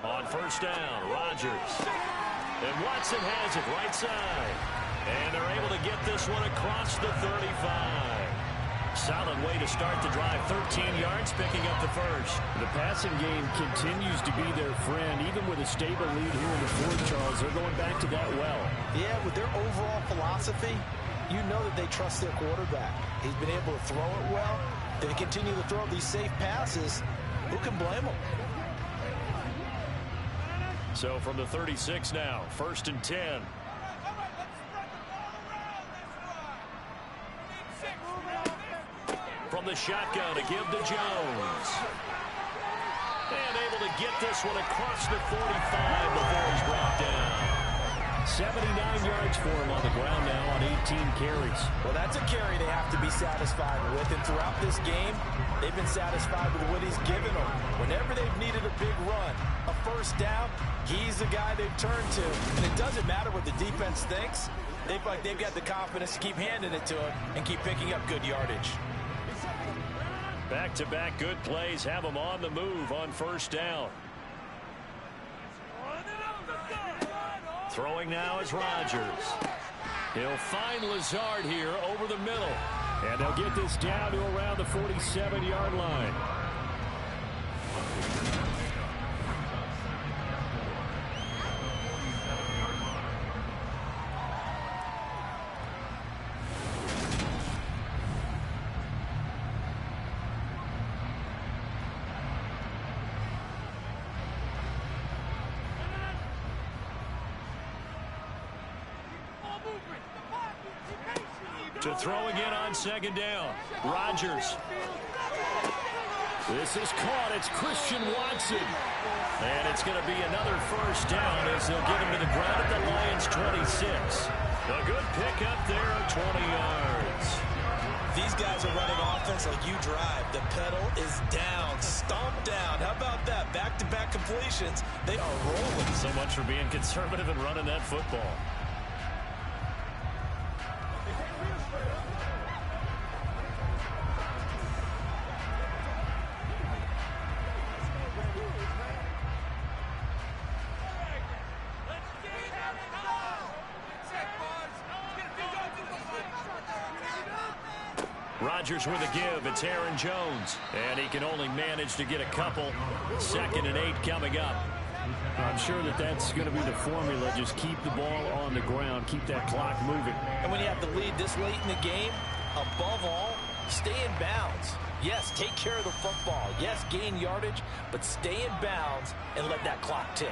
On 1st down, Rodgers. And Watson has it right side. And they're able to get this one across the 35. Solid way to start the drive. 13 yards, picking up the 1st. The passing game continues to be their friend. Even with a stable lead here in the 4th, Charles, they're going back to that well. Yeah, with their overall philosophy, you know that they trust their quarterback. He's been able to throw it well. They continue to throw these safe passes. Who can blame them? So from the 36 now, 1st and 10. From the shotgun to give to Jones. And able to get this one across the 45 before he's brought down. 79 yards for him on the ground now on 18 carries. Well, that's a carry they have to be satisfied with. And throughout this game, they've been satisfied with what he's given them. Whenever they've needed a big run, a 1st down, he's the guy they've turned to. And it doesn't matter what the defense thinks. They've got the confidence to keep handing it to him and keep picking up good yardage. Back-to-back good plays have him on the move on 1st down. Throwing now is Rodgers. He'll find Lazard here over the middle. And they'll get this down to around the 47-yard line. To throw again on second down. Rodgers. This is caught. It's Christian Watson. And it's going to be another first down as they'll get him to the ground at the Lions' 26. A good pickup there of 20 yards. These guys are running offense like you drive. The pedal is down, stomped down. How about that? Back-to-back completions. They are rolling. So much for being conservative and running that football. Rodgers with a give. It's Aaron Jones. And he can only manage to get a couple. 2nd and 8 coming up. I'm sure that's going to be the formula. Just keep the ball on the ground. Keep that clock moving. And when you have the lead this late in the game, above all, stay in bounds. Yes, take care of the football. Yes, gain yardage, but stay in bounds and let that clock tick.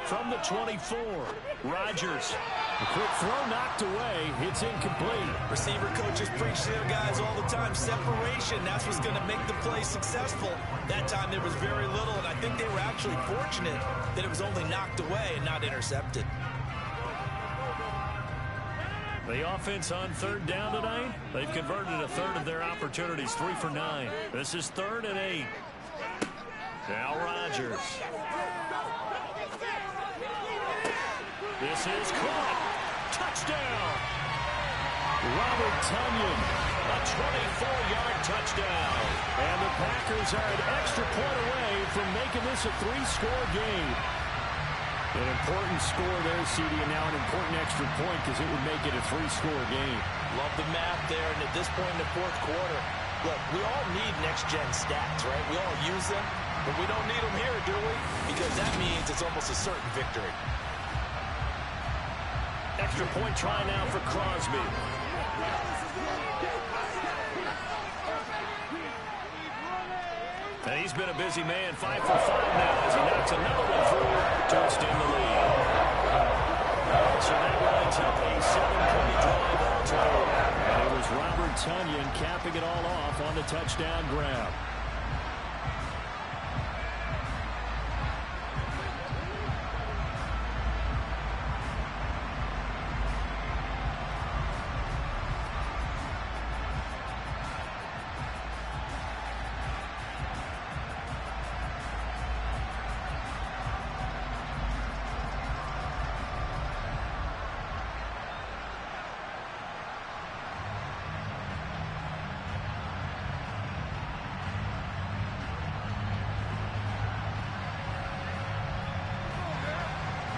From the 24, Rodgers. A quick throw knocked away. It's incomplete. Receiver coaches preach to their guys all the time. Separation, that's what's going to make the play successful. That time there was very little, and I think they were actually fortunate that it was only knocked away and not intercepted. The offense on 3rd down tonight, they've converted a third of their opportunities, 3 for 9. This is 3rd and 8. Now Rodgers. This is caught. Touchdown. Robert Tonyan. A 24-yard touchdown. And the Packers are an extra point away from making this a 3-score game. An important score there, CD, and now an important extra point because it would make it a 3-score game. Love the math there, and at this point in the 4th quarter, look, we all need next-gen stats, right? We all use them, but we don't need them here, do we? Because that means it's almost a certain victory. Extra point try now for Crosby. And he's been a busy man, 5 for 5 now as he knocks another one through to extend the lead. So that lines up a 7-point drive all total. And it was Robert Tonyan capping it all off on the touchdown grab.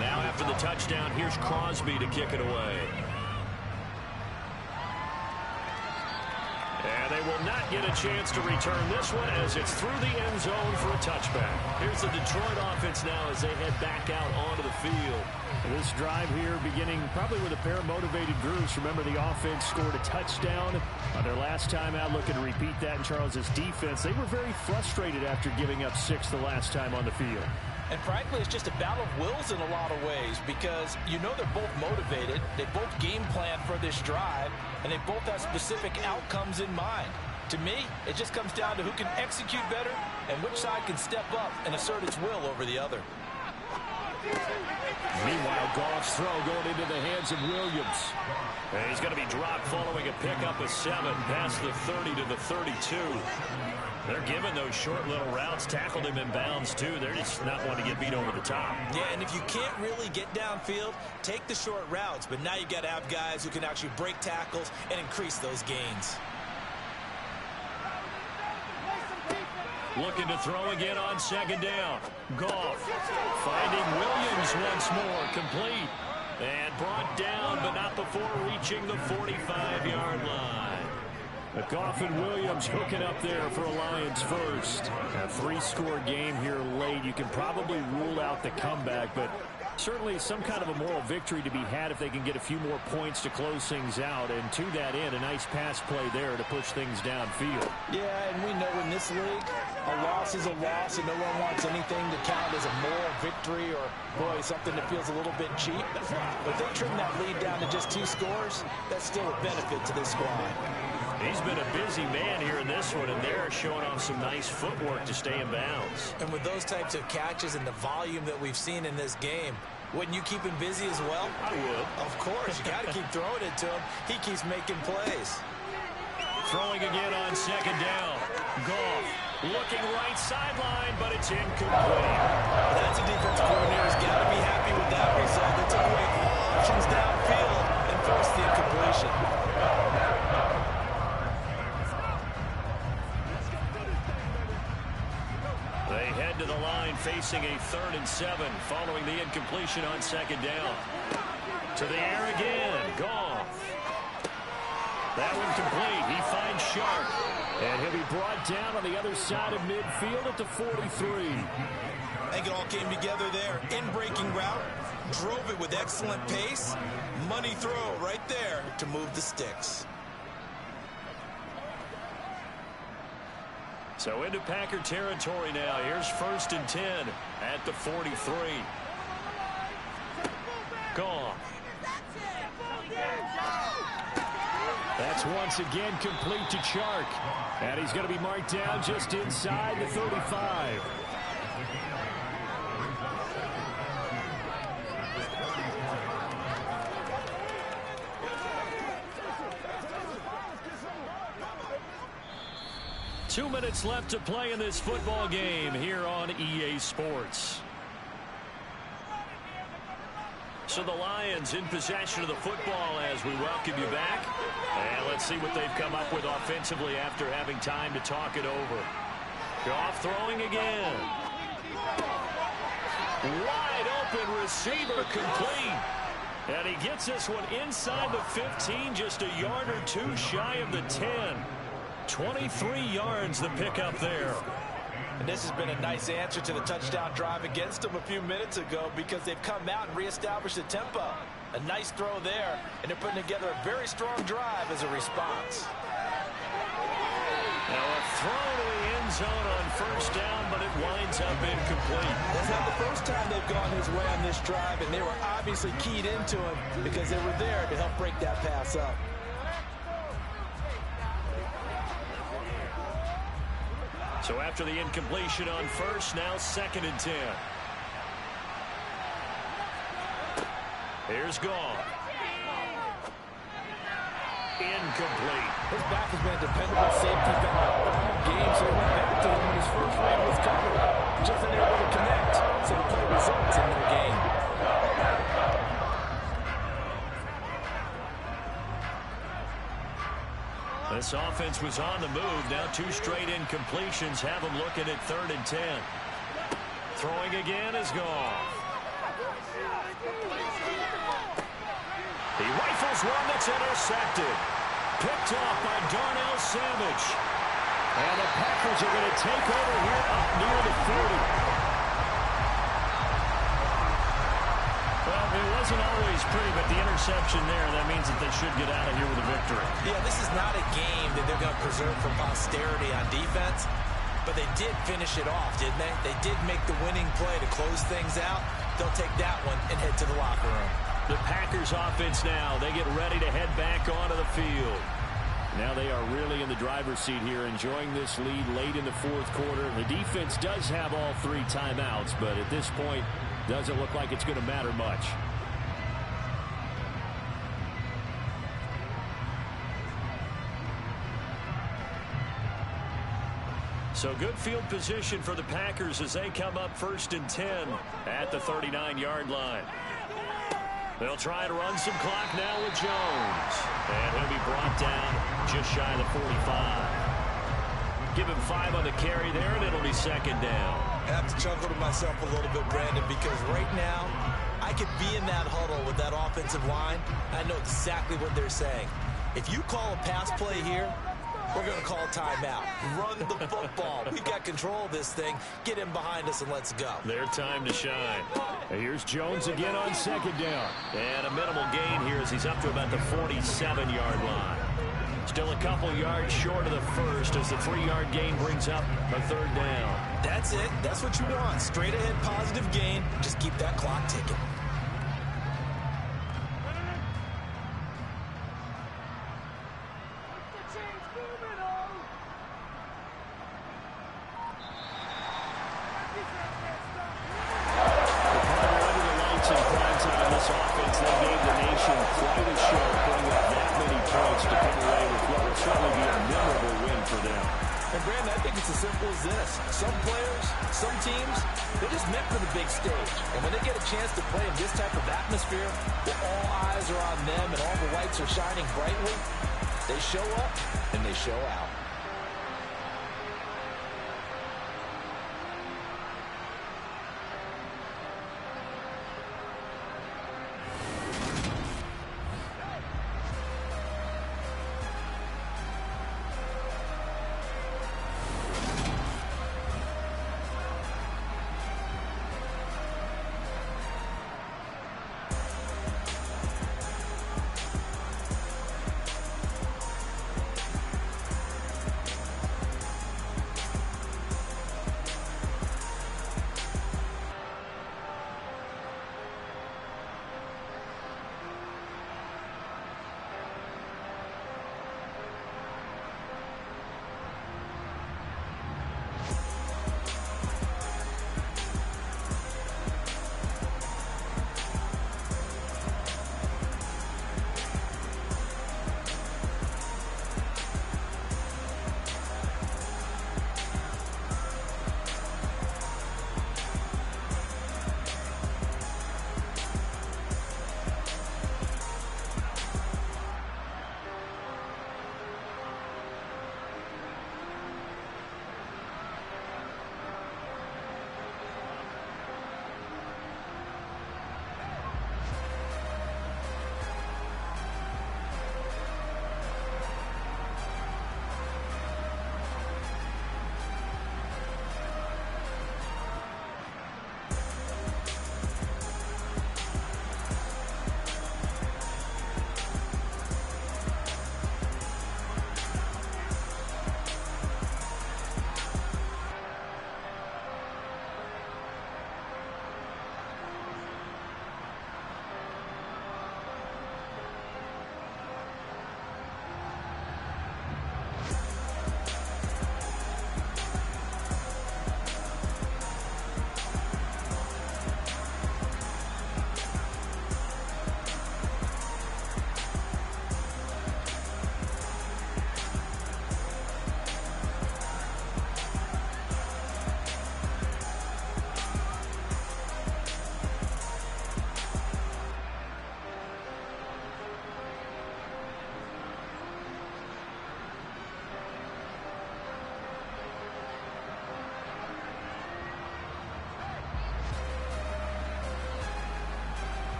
Now after the touchdown, here's Crosby to kick it away. And they will not get a chance to return this one as it's through the end zone for a touchback. Here's the Detroit offense now as they head back out onto the field. And this drive here beginning probably with a pair of motivated groups. Remember, the offense scored a touchdown on their last time out. Looking to repeat that in Charles's defense. They were very frustrated after giving up 6 the last time on the field. And frankly, it's just a battle of wills in a lot of ways because you know they're both motivated, they both game plan for this drive, and they both have specific outcomes in mind. To me, it just comes down to who can execute better and which side can step up and assert its will over the other. Meanwhile, Goff's throw going into the hands of Williams. And he's going to be dropped following a pickup of 7 past the 30 to the 32. They're giving those short little routes, tackled him in bounds too. They're just not wanting to get beat over the top. Yeah, and if you can't really get downfield, take the short routes. But now you got to have guys who can actually break tackles and increase those gains. Looking to throw again on 2nd down. Goff finding Williams once more, complete. And brought down, but not before reaching the 45-yard line. Goff and Williams hooking up there for a Lions first. A 3-score game here late. You can probably rule out the comeback, but Certainly some kind of a moral victory to be had if they can get a few more points to close things out. And to that end, a nice pass play there to push things downfield. Yeah, and we know in this league, a loss is a loss, and no one wants anything to count as a moral victory or, boy, something that feels a little bit cheap. But they trim that lead down to just 2 scores. That's still a benefit to this squad. He's been a busy man here in this one, and they're showing off some nice footwork to stay in bounds. And with those types of catches and the volume that we've seen in this game, wouldn't you keep him busy as well? I would. Of course. You got to keep throwing it to him. He keeps making plays. Throwing again on second down. Goff looking right sideline, but it's incomplete. That's a defense coordinator's got to be happy with that result. They took away all options downfield and forced the incompletion. They head to the line facing a 3rd and 7 following the incompletion on second down. To the air again. Goff. That one complete. He finds Sharp. And he'll be brought down on the other side of midfield at the 43. I think it all came together there. In-breaking route. Drove it with excellent pace. Money throw right there to move the sticks. So into Packer territory now. Here's 1st and 10 at the 43. Goff. That's once again complete to Chark. And he's going to be marked down just inside the 35. Two minutes left to play in this football game here on EA Sports. So the Lions in possession of the football as we welcome you back. And let's see what they've come up with offensively after having time to talk it over. Goff throwing again. Wide open receiver complete. And he gets this one inside the 15, just a yard or 2 shy of the 10. 23 yards the pickup there. And this has been a nice answer to the touchdown drive against them a few minutes ago because they've come out and reestablished the tempo. A nice throw there, and they're putting together a very strong drive as a response. Now a throw to the end zone on 1st down, but it winds up incomplete. That's not the first time they've gone his way on this drive, and they were obviously keyed into him because they were there to help break that pass up. So after the incompletion on 1st, now 2nd and 10. Here's Goff. Incomplete. His back has been a dependable safety valve all game, so he went back to him when his first read was covered. Just unable to connect, so the play results in their game. This offense was on the move. Now 2 straight incompletions have them looking at 3rd and 10. Throwing again is Goff. He rifles one that's intercepted. Picked off by Darnell Savage. And the Packers are going to take over here up near the 40. Well, it wasn't always pretty, but the interception there, that means that they should get out of here with a victory. Yeah, this is not a game that they're going to preserve for posterity on defense, but they did finish it off, didn't they? They did make the winning play to close things out. They'll take that one and head to the locker room. The Packers offense now, they get ready to head back onto the field. Now they are really in the driver's seat here, enjoying this lead late in the 4th quarter. The defense does have all 3 timeouts, but at this point, doesn't look like it's going to matter much. So good field position for the Packers as they come up 1st and 10 at the 39-yard line. They'll try to run some clock now with Jones. And he'll be brought down just shy of the 45. Give him 5 on the carry there, and it'll be 2nd down. I have to chuckle to myself a little bit, Brandon, because right now I could be in that huddle with that offensive line. I know exactly what they're saying. If you call a pass play here, we're going to call timeout. Run the football. We've got control of this thing. Get him behind us and let's go. Their time to shine. And here's Jones again on second down. And a minimal gain here as he's up to about the 47-yard line. Still a couple yards short of the first as the 3-yard gain brings up a third down. That's it. That's what you want. Straight ahead positive gain. Just keep that clock ticking. Some players, some teams, they're just meant for the big stage. And when they get a chance to play in this type of atmosphere, where all eyes are on them and all the lights are shining brightly, they show up and they show out.